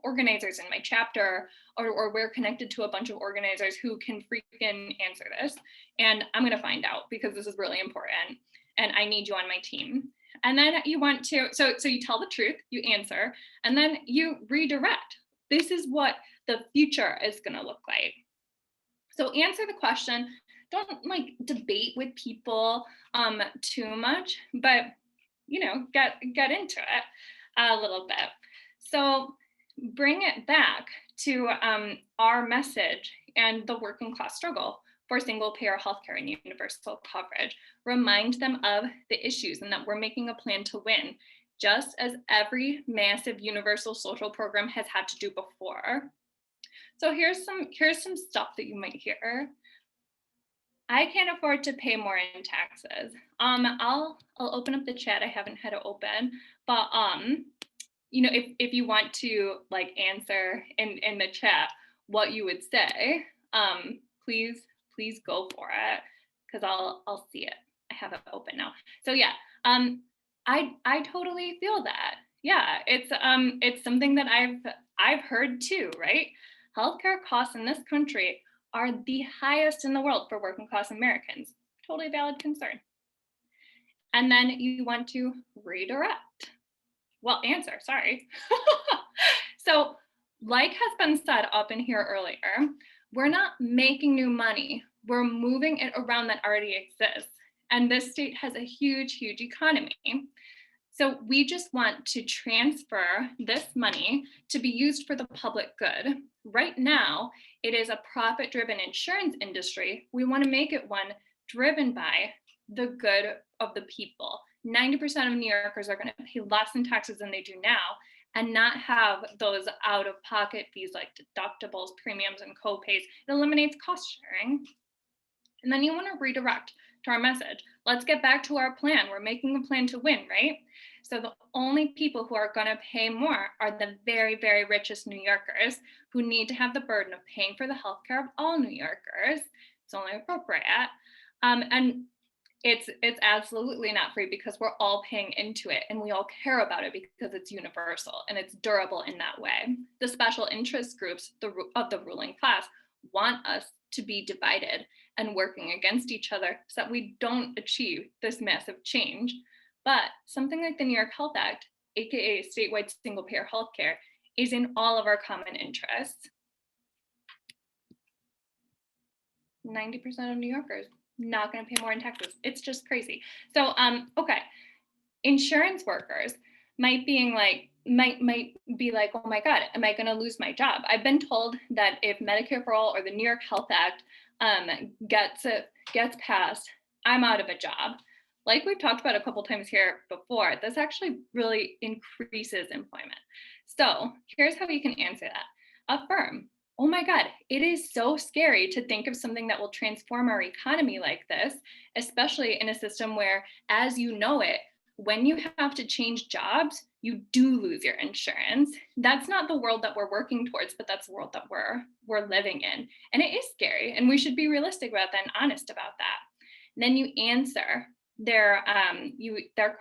organizers in my chapter, or we're connected to a bunch of organizers who can freaking answer this, and I'm going to find out because this is really important and I need you on my team. And then you want to, so you tell the truth, you answer, and then you redirect. This is what the future is going to look like. So answer the question. Don't debate with people too much, but get into it a little bit. So bring it back to our message and the working class struggle for single payer healthcare and universal coverage. Remind them of the issues and that we're making a plan to win, just as every massive universal social program has had to do before. So here's some stuff that you might hear. I can't afford to pay more in taxes. I'll open up the chat. I haven't had it open, but if you want to answer in the chat what you would say, please go for it, because I'll see it. I have it open now. So yeah, I totally feel that. Yeah, it's something that I've heard too, right? Healthcare costs in this country are the highest in the world for working class Americans. Totally valid concern. And then you want to redirect. Well, answer, sorry. So like has been said up in here earlier, we're not making new money. We're moving it around that already exists. And this state has a huge economy. So we just want to transfer this money to be used for the public good. Right now, it is a profit-driven insurance industry. We want to make it one driven by the good of the people. 90% of New Yorkers are going to pay less in taxes than they do now and not have those out-of-pocket fees like deductibles, premiums, and co-pays. It eliminates cost sharing. And then you want to redirect to our message. Let's get back to our plan. We're making a plan to win, right? So the only people who are going to pay more are the very, very richest New Yorkers who need to have the burden of paying for the healthcare of all New Yorkers. It's only appropriate. And it's absolutely not free, because we're all paying into it and we all care about it because it's universal and it's durable in that way. The special interest groups of the ruling class want us to be divided and working against each other so that we don't achieve this massive change. But something like the New York Health Act, aka statewide single payer healthcare, is in all of our common interests. 90% of New Yorkers not going to pay more in taxes. It's just crazy. So, okay, insurance workers might being like, might be like, oh my God, am I going to lose my job? I've been told that if Medicare for All or the New York Health Act gets passed, I'm out of a job. Like we've talked about a couple times here before, this actually really increases employment. So here's how you can answer that. Affirm, oh my God, it is so scary to think of something that will transform our economy like this, especially in a system where, as you know it, when you have to change jobs, you do lose your insurance. That's not the world that we're working towards, but that's the world that we're living in. And it is scary, and we should be realistic about that and honest about that. And then you answer their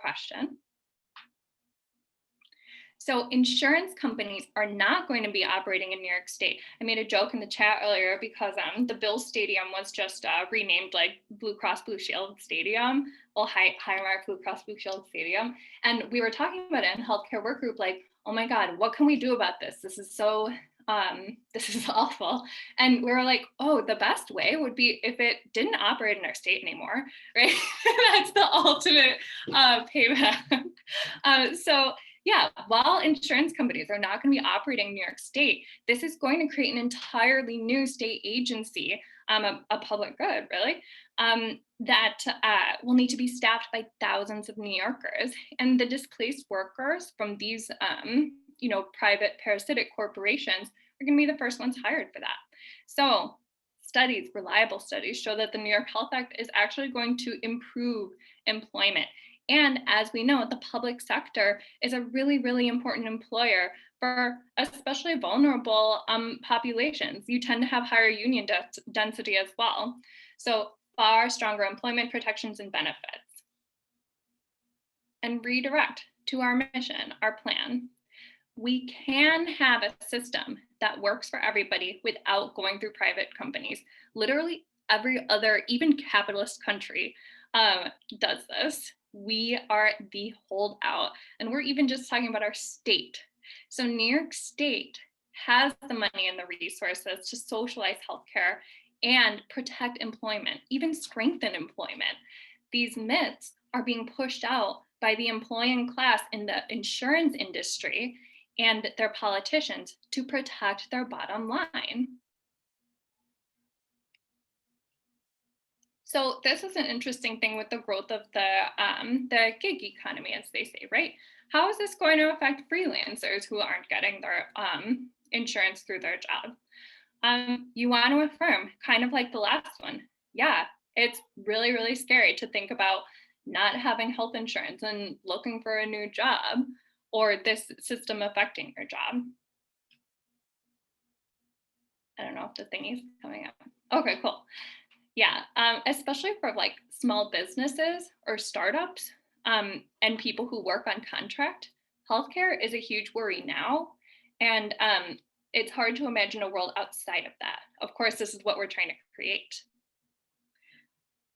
question. So insurance companies are not going to be operating in New York State. I made a joke in the chat earlier because the Bills Stadium was just renamed like Blue Cross Blue Shield Stadium. Well, Highmark Blue Cross Blue Shield Stadium. And we were talking about it in Healthcare Work Group, like, oh my God, what can we do about this? This is so, this is awful. And we were like, oh, the best way would be if it didn't operate in our state anymore, right? That's the ultimate payback. So yeah, while insurance companies are not going to be operating in New York State, this is going to create an entirely new state agency, a public good, really, that will need to be staffed by thousands of New Yorkers. And the displaced workers from these, private parasitic corporations are going to be the first ones hired for that. So studies, reliable studies, show that the New York Health Act is actually going to improve employment. And as we know, the public sector is a really, really important employer for especially vulnerable populations. You tend to have higher union density as well. So far stronger employment protections and benefits. And redirect to our mission, our plan. We can have a system that works for everybody without going through private companies. Literally every other, even capitalist country does this. We are the holdout, and we're even just talking about our state. So New York State has the money and the resources to socialize healthcare and protect employment, even strengthen employment. These myths are being pushed out by the employing class in the insurance industry and their politicians to protect their bottom line. So this is an interesting thing with the growth of the gig economy, as they say, right? How is this going to affect freelancers who aren't getting their insurance through their job? You want to affirm, kind of like the last one. Yeah, it's really, really scary to think about not having health insurance and looking for a new job, or this system affecting your job. I don't know if the thingy's coming up. Okay, cool. Yeah, especially for like small businesses or startups and people who work on contract, healthcare is a huge worry now. And it's hard to imagine a world outside of that. Of course, this is what we're trying to create.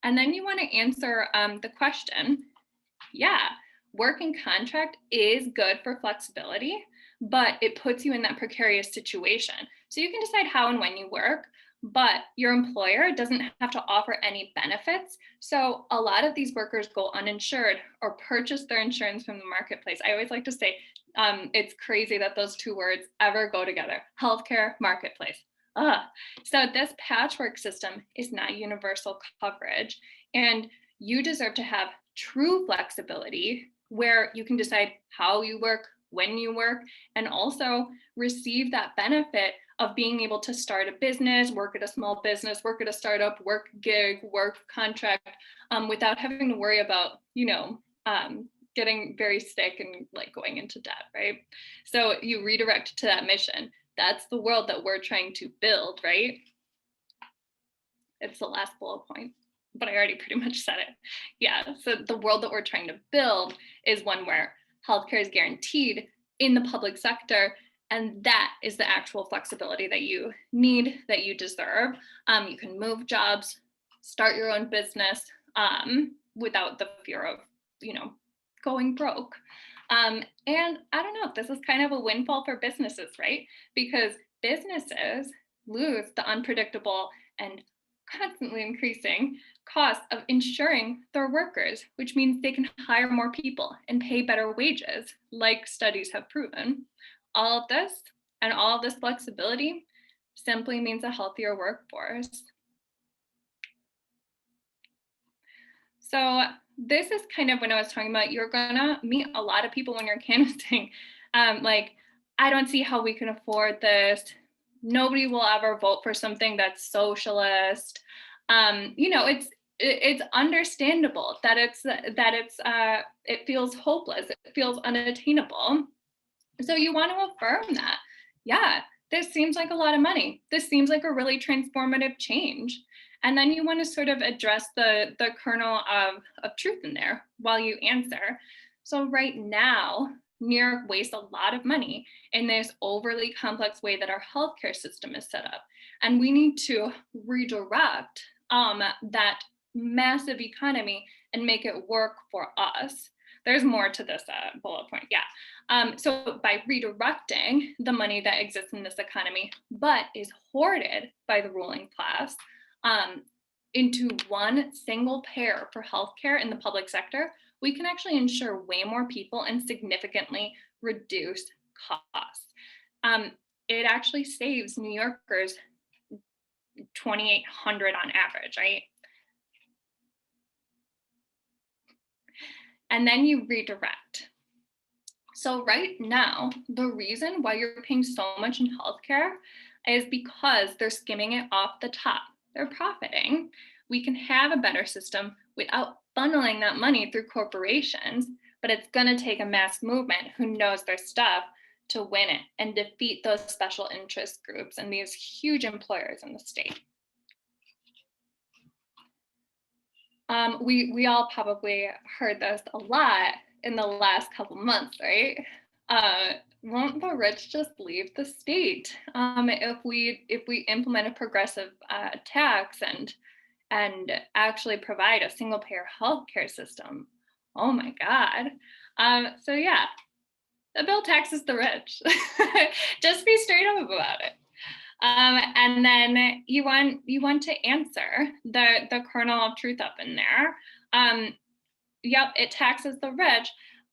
And then you want to answer the question, yeah, working contract is good for flexibility, but it puts you in that precarious situation. So you can decide how and when you work, but your employer doesn't have to offer any benefits. So a lot of these workers go uninsured or purchase their insurance from the marketplace. I always like to say, it's crazy that those two words ever go together, healthcare, marketplace. So this patchwork system is not universal coverage, and you deserve to have true flexibility where you can decide how you work, when you work, and also receive that benefit of being able to start a business, work at a small business, work at a startup, work gig, work contract, without having to worry about, getting very sick and like going into debt, right? So you redirect to that mission. That's the world that we're trying to build, right? It's the last bullet point, but I already pretty much said it. Yeah, so the world that we're trying to build is one where healthcare is guaranteed in the public sector, and that is the actual flexibility that you need, that you deserve. You can move jobs, start your own business without the fear of, going broke. And I don't know, this is kind of a windfall for businesses, right? Because businesses lose the unpredictable and constantly increasing costs of insuring their workers, which means they can hire more people and pay better wages, like studies have proven. All of this and all of this flexibility simply means a healthier workforce. So this is kind of when I was talking about, you're gonna meet a lot of people when you're canvassing. Like, I don't see how we can afford this. Nobody will ever vote for something that's socialist. You know, it's understandable that it feels hopeless. It feels unattainable. So you want to affirm that, yeah, this seems like a lot of money. This seems like a really transformative change. And then you want to sort of address the kernel of truth in there while you answer. So right now, New York wastes a lot of money in this overly complex way that our healthcare system is set up. And we need to redirect that massive economy and make it work for us. There's more to this bullet point, yeah. So by redirecting the money that exists in this economy, but is hoarded by the ruling class, into one single payer for healthcare in the public sector, we can actually insure way more people and significantly reduce costs. It actually saves New Yorkers $2,800 on average, right? And then you redirect. So right now, the reason why you're paying so much in healthcare is because they're skimming it off the top. They're profiting. We can have a better system without funneling that money through corporations, but it's going to take a mass movement who knows their stuff to win it and defeat those special interest groups and these huge employers in the state. We all probably heard this a lot in the last couple months, right? Won't the rich just leave the state if we implement a progressive tax and actually provide a single payer healthcare system? Oh my God! So yeah, the bill taxes the rich. Just be straight up about it. And then you want to answer the kernel of truth up in there. Yep, it taxes the rich,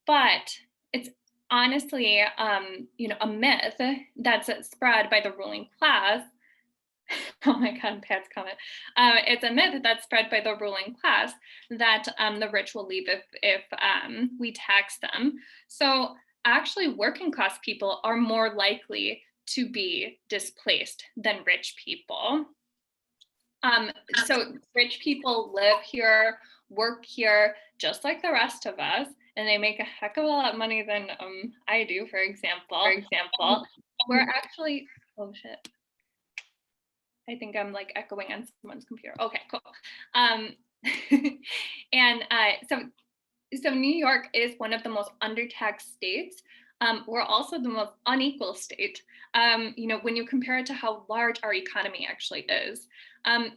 but it's honestly, a myth that's spread by the ruling class. Oh my God, Pat's comment. It's a myth that's spread by the ruling class that the rich will leave if we tax them. So actually, working class people are more likely to be displaced than rich people. So rich people live here, work here, just like the rest of us, and they make a heck of a lot of money than I do, for example. We're actually, oh shit. I think I'm like echoing on someone's computer. Okay, cool. And so New York is one of the most undertaxed states. We're also the most unequal state, when you compare it to how large our economy actually is. And,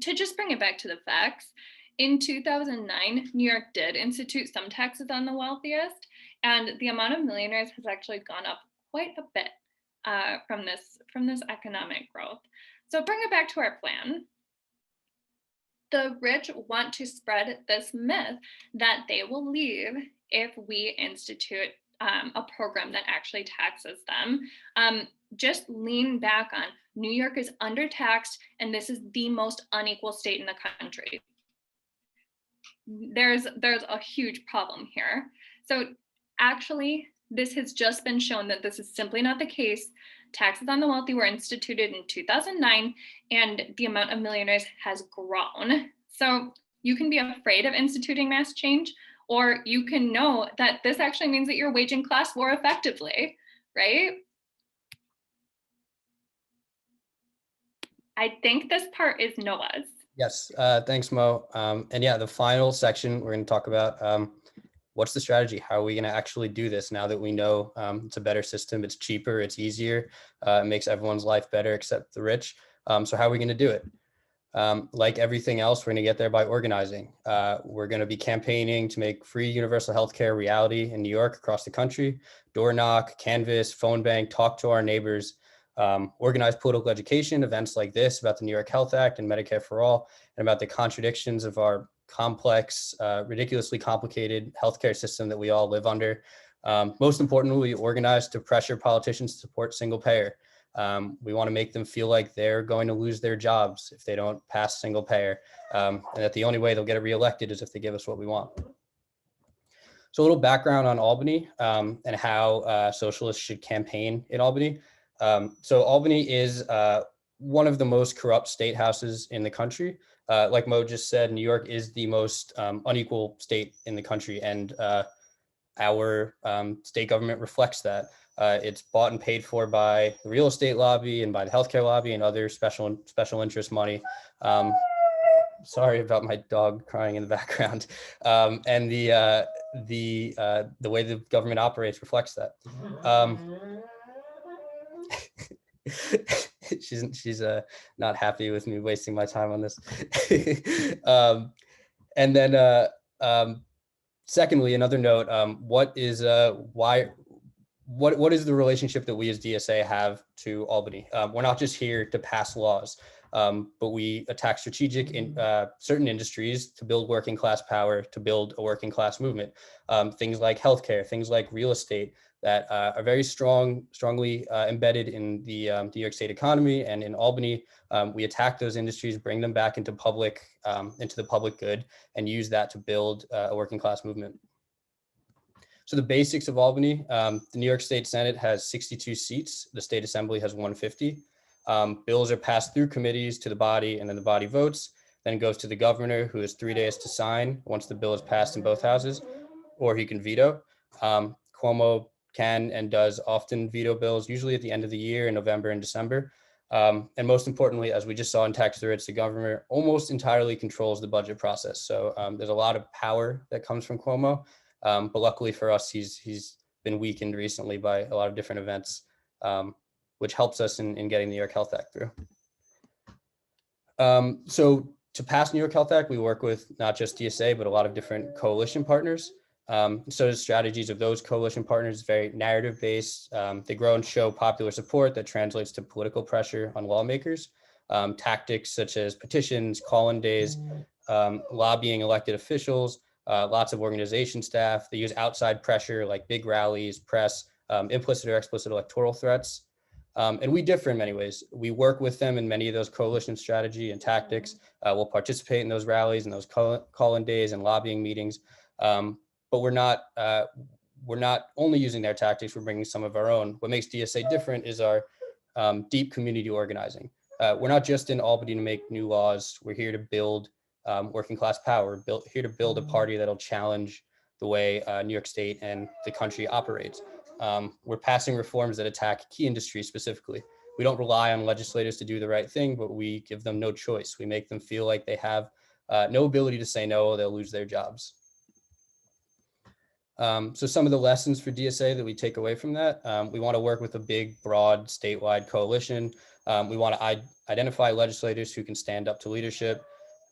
to just bring it back to the facts, in 2009, New York did institute some taxes on the wealthiest, and the amount of millionaires has actually gone up quite a bit from this economic growth. So bring it back to our plan. The rich want to spread this myth that they will leave if we institute a program that actually taxes them. Just lean back on New York is undertaxed, and this is the most unequal state in the country. There's a huge problem here. So actually, this has just been shown that this is simply not the case. Taxes on the wealthy were instituted in 2009, and the amount of millionaires has grown. So you can be afraid of instituting mass change, or you can know that this actually means that you're waging class war effectively, right? I think this part is Noah's. Yes, thanks, Mo. And yeah, the final section, we're going to talk about what's the strategy? How are we going to actually do this now that we know it's a better system, it's cheaper, it's easier, it makes everyone's life better except the rich. So how are we going to do it? Like everything else, we're going to get there by organizing. We're going to be campaigning to make free universal healthcare reality in New York, across the country. Door knock, canvas, phone bank, talk to our neighbors. organized political education, events like this about the New York Health Act and Medicare for All, and about the contradictions of our complex, ridiculously complicated healthcare system that we all live under. Most importantly, we organize to pressure politicians to support single payer. We want to make them feel like they're going to lose their jobs if they don't pass single payer, and that the only way they'll get reelected is if they give us what we want. So a little background on Albany and how socialists should campaign in Albany. So Albany is one of the most corrupt state houses in the country. Like Mo just said, New York is the most unequal state in the country, and our state government reflects that. It's bought and paid for by the real estate lobby and by the healthcare lobby and other special interest money. Sorry about my dog crying in the background. And the way the government operates reflects that. She's not happy with me wasting my time on this. And then secondly, another note, what is the relationship that we as DSA have to Albany? We're not just here to pass laws, but we attack strategic in certain industries to build working class power, to build a working class movement. Things like healthcare, things like real estate that are very strongly embedded in the New York State economy and in Albany. We attack those industries, bring them back into the public good, and use that to build a working class movement. So the basics of Albany, the New York State Senate has 62 seats. The State Assembly has 150. Bills are passed through committees to the body, and then the body votes. Then it goes to the governor, who has 3 days to sign once the bill is passed in both houses, or he can veto. Cuomo can and does often veto bills, usually at the end of the year in November and December. And most importantly, as we just saw in tax the rich, the governor almost entirely controls the budget process. So there's a lot of power that comes from Cuomo. But luckily for us, he's been weakened recently by a lot of different events, which helps us in getting the New York Health Act through. So to pass New York Health Act, we work with not just DSA, but a lot of different coalition partners. So the strategies of those coalition partners, very narrative based. They grow and show popular support that translates to political pressure on lawmakers. Tactics such as petitions, call-in days, lobbying elected officials, lots of organization staff. They use outside pressure like big rallies, press, implicit or explicit electoral threats. And we differ in many ways. We work with them in many of those coalition strategy and tactics. We'll participate in those rallies and those call-in days and lobbying meetings. But we're not only using their tactics, we're bringing some of our own. What makes DSA different is our deep community organizing. We're not just in Albany to make new laws. We're here to build working class power, here to build a party that'll challenge the way New York State and the country operates. We're passing reforms that attack key industries specifically. We don't rely on legislators to do the right thing, but we give them no choice. We make them feel like they have no ability to say no, or they'll lose their jobs. So some of the lessons for DSA that we take away from that, we want to work with a big, broad, statewide coalition. We want to identify legislators who can stand up to leadership.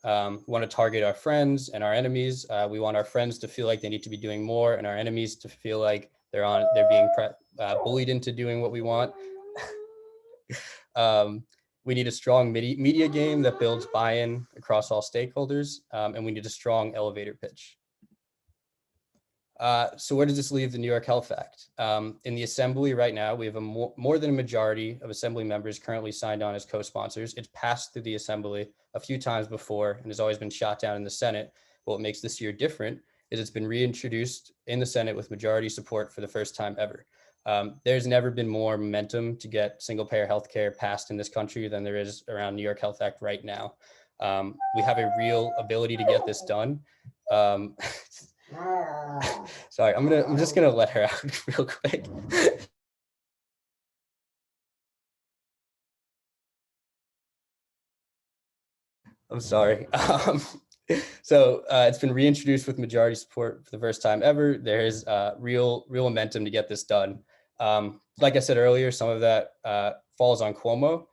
We want to target our friends and our enemies. We want our friends to feel like they need to be doing more, and our enemies to feel like they're being bullied into doing what we want. We need a strong media game that builds buy-in across all stakeholders, and we need a strong elevator pitch. So where does this leave the New York Health Act? In the Assembly right now, we have more than a majority of Assembly members currently signed on as co-sponsors. It's passed through the Assembly a few times before and has always been shot down in the Senate. But what makes this year different is it's been reintroduced in the Senate with majority support for the first time ever. There's never been more momentum to get single-payer healthcare passed in this country than there is around New York Health Act right now. We have a real ability to get this done. Sorry, I'm just gonna let her out real quick. I'm sorry. So it's been reintroduced with majority support for the first time ever. There is real momentum to get this done. Like I said earlier, some of that falls on Cuomo,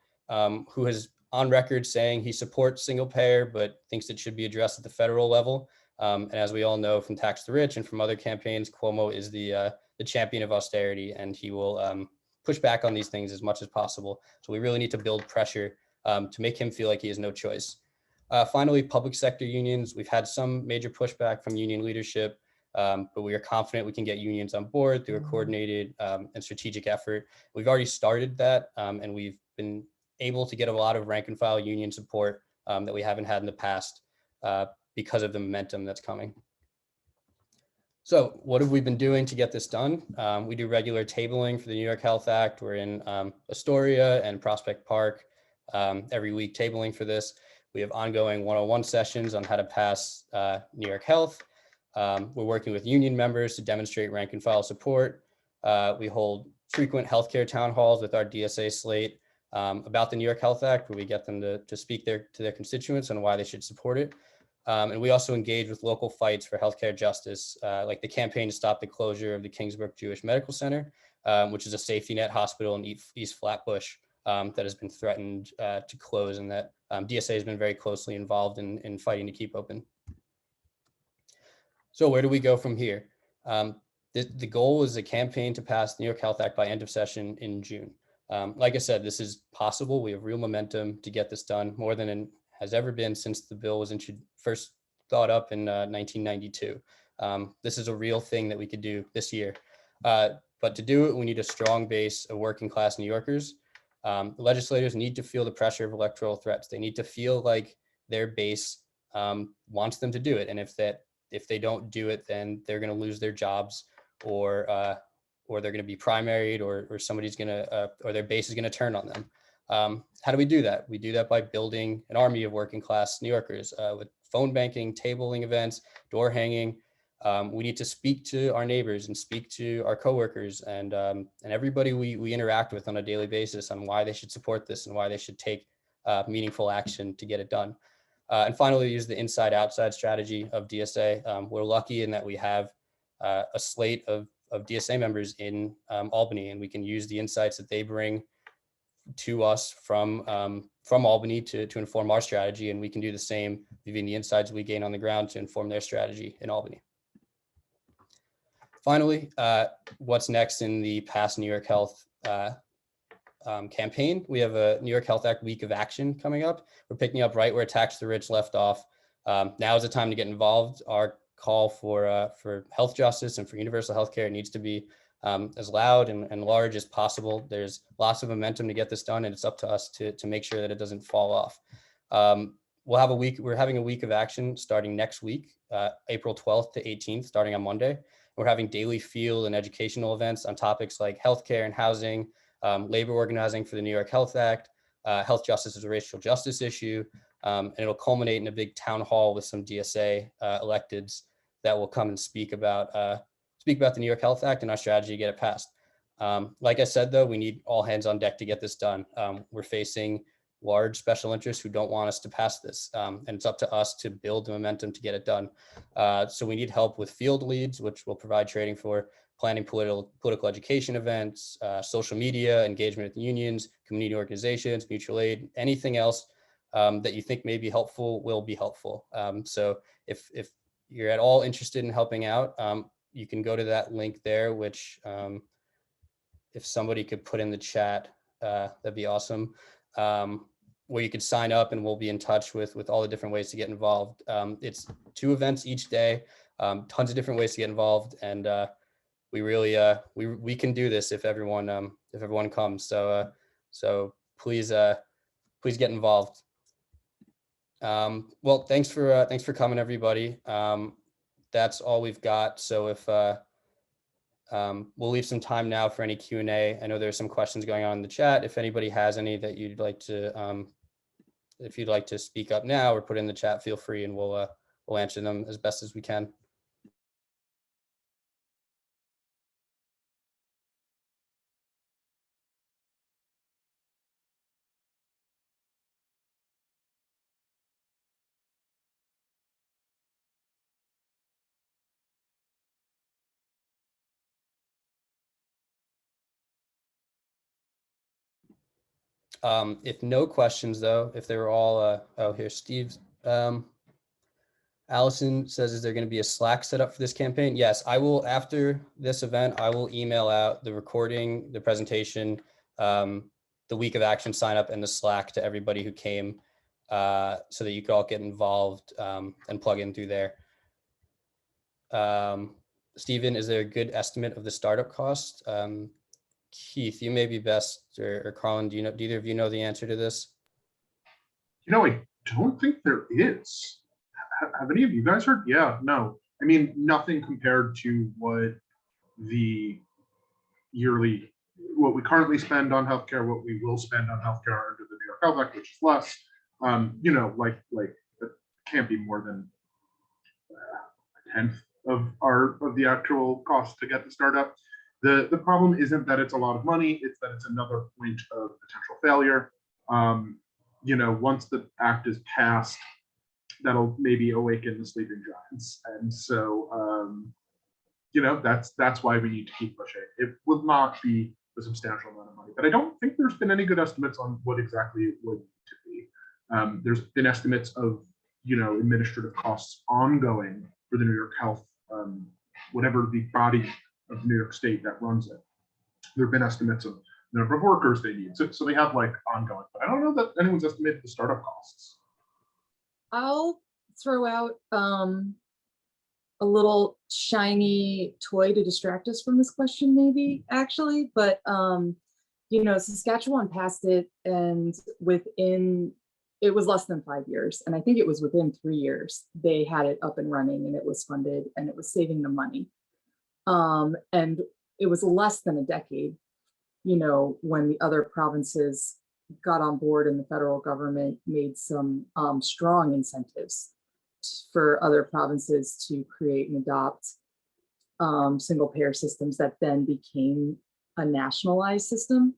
who has on record saying he supports single payer, but thinks it should be addressed at the federal level. And as we all know from Tax the Rich and from other campaigns, Cuomo is the champion of austerity, and he will push back on these things as much as possible. So we really need to build pressure to make him feel like he has no choice. Finally, public sector unions. We've had some major pushback from union leadership, but we are confident we can get unions on board through a coordinated and strategic effort. We've already started that, and we've been able to get a lot of rank and file union support that we haven't had in the past because of the momentum that's coming. So what have we been doing to get this done? We do regular tabling for the New York Health Act. We're in Astoria and Prospect Park every week tabling for this. We have ongoing one-on-one sessions on how to pass New York Health. We're working with union members to demonstrate rank and file support. We hold frequent healthcare town halls with our DSA slate about the New York Health Act, where we get them to speak to their constituents on why they should support it. And we also engage with local fights for healthcare justice, like the campaign to stop the closure of the Kingsbrook Jewish Medical Center, which is a safety net hospital in East Flatbush that has been threatened to close, and that DSA has been very closely involved in fighting to keep open. So where do we go from here? The goal is a campaign to pass the New York Health Act by end of session in June. Like I said, this is possible. We have real momentum to get this done, more than has ever been since the bill was first thought up in 1992. This is a real thing that we could do this year. But to do it, we need a strong base of working class New Yorkers. Legislators need to feel the pressure of electoral threats. They need to feel like their base wants them to do it. And if they don't do it, then they're going to lose their jobs, or they're going to be primaried, or somebody's going to, or their base is going to turn on them. How do we do that? We do that by building an army of working class New Yorkers with phone banking, tabling events, door hanging. We need to speak to our neighbors and speak to our coworkers and everybody we interact with on a daily basis on why they should support this and why they should take meaningful action to get it done. And finally, use the inside-outside strategy of DSA. We're lucky in that we have a slate of DSA members in Albany, and we can use the insights that they bring to us from Albany to inform our strategy, and we can do the same using the insights we gain on the ground to inform their strategy in Albany. Finally, what's next in the Pass New York Health campaign? We have a New York Health Act Week of Action coming up. We're picking up right where Tax the Rich left off. Now is the time to get involved. Our call for health justice and for universal healthcare needs to be as loud and large as possible. There's lots of momentum to get this done, and it's up to us to make sure that it doesn't fall off. We'll have a week. We're having a week of action starting next week, April 12th to 18th, starting on Monday. We're having daily field and educational events on topics like healthcare and housing, labor organizing for the New York Health Act, health justice is a racial justice issue, and it'll culminate in a big town hall with some DSA electeds that will come and speak about the New York Health Act and our strategy to get it passed. Like I said, though, we need all hands on deck to get this done. We're facing large special interests who don't want us to pass this, and it's up to us to build the momentum to get it done. So we need help with field leads, which we'll provide training for, planning political education events, social media, engagement with the unions, community organizations, mutual aid, anything else that you think may be helpful will be helpful. So if you're at all interested in helping out, you can go to that link there, which if somebody could put in the chat, that'd be awesome. Where you could sign up, and we'll be in touch with all the different ways to get involved. It's 2 events each day, tons of different ways to get involved, and we really we can do this if everyone comes. So please get involved. Well, thanks for coming, everybody. That's all we've got. So if we'll leave some time now for any Q&A. I know there's some questions going on in the chat. If anybody has any that you'd like to, if you'd like to speak up now or put in the chat, feel free, and we'll answer them as best as we can. If no questions, though, if they were all, oh, here's Steve's. Allison says, is there going to be a Slack set up for this campaign? Yes, I will. After this event, I will email out the recording, the presentation, the week of action sign up, and the Slack to everybody who came, so that you could all get involved and plug in through there. Stephen, is there a good estimate of the startup cost? Keith, you may be best, or Carlin, do either of you know the answer to this? You know, I don't think there is. Have any of you guys heard? Yeah, no. I mean, nothing compared to what the yearly, what we currently spend on healthcare, what we will spend on healthcare under the New York Health Act, which is less. You know, like it can't be more than a tenth of the actual cost to get the startup. The problem isn't that it's a lot of money; it's that it's another point of potential failure. You know, once the act is passed, that'll maybe awaken the sleeping giants. And so, you know, that's why we need to keep pushing. It will not be a substantial amount of money, but I don't think there's been any good estimates on what exactly it would need to be. There's been estimates of, you know, administrative costs ongoing for the New York Health, whatever the body of New York State that runs it. There have been estimates of the number of workers they need. So they have like ongoing, but I don't know that anyone's estimated the startup costs. I'll throw out a little shiny toy to distract us from this question, maybe actually, but you know, Saskatchewan passed it, and it was less than 5 years, and I think it was within 3 years they had it up and running, and it was funded, and it was saving them money. And it was less than a decade, you know, when the other provinces got on board and the federal government made some strong incentives for other provinces to create and adopt single payer systems that then became a nationalized system.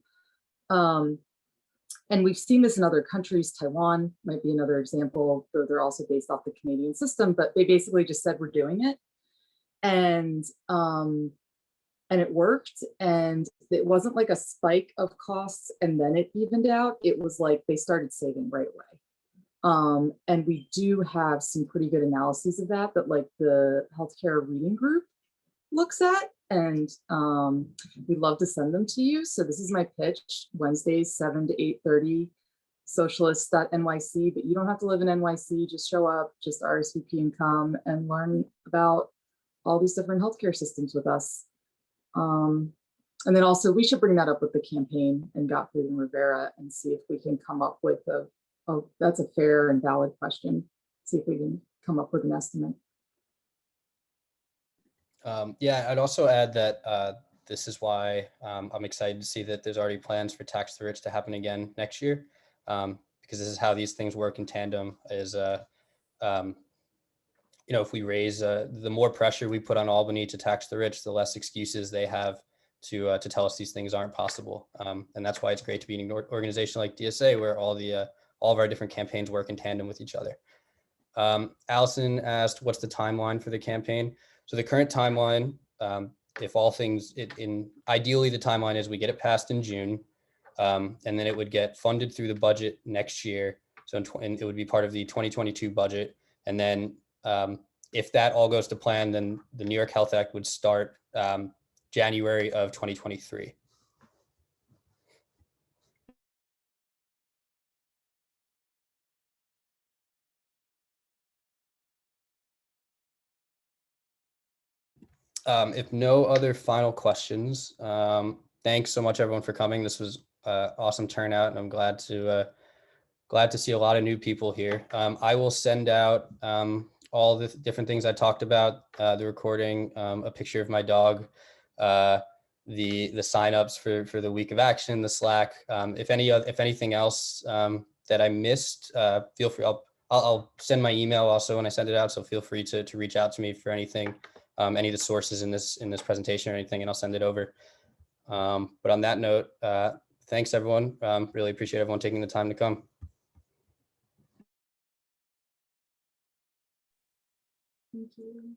And we've seen this in other countries. Taiwan might be another example, though they're also based off the Canadian system, but they basically just said, we're doing it. And it worked, and it wasn't like a spike of costs and then it evened out. It was like they started saving right away. And we do have some pretty good analyses of that like the Healthcare Working Group looks at, and we'd love to send them to you. So this is my pitch: Wednesdays 7 to 8:30, socialist.nyc, but you don't have to live in NYC, just show up, just RSVP and come and learn about all these different healthcare systems with us. And then also we should bring that up with the campaign and Gottfried and Rivera and see if we can come up with that's a fair and valid question. See if we can come up with an estimate. Yeah, I'd also add that this is why I'm excited to see that there's already plans for Tax the Rich to happen again next year, because this is how these things work in tandem. Is you know, if we raise the more pressure we put on Albany to tax the rich, the less excuses they have to tell us these things aren't possible. And that's why it's great to be in an organization like DSA, where all of our different campaigns work in tandem with each other. Allison asked, what's the timeline for the campaign? So the current timeline, if all things, ideally the timeline is we get it passed in June, and then it would get funded through the budget next year. So and it would be part of the 2022 budget. And then if that all goes to plan, then the New York Health Act would start January of 2023. If no other final questions, thanks so much everyone for coming. This was awesome turnout, and I'm glad to see a lot of new people here. I will send out all the different things I talked about, the recording, a picture of my dog, the signups for the week of action, the Slack. If anything else that I missed, feel free. I'll send my email also when I send it out. So feel free to reach out to me for anything, any of the sources in this presentation or anything, and I'll send it over. But on that note, thanks everyone. Really appreciate everyone taking the time to come. Thank you.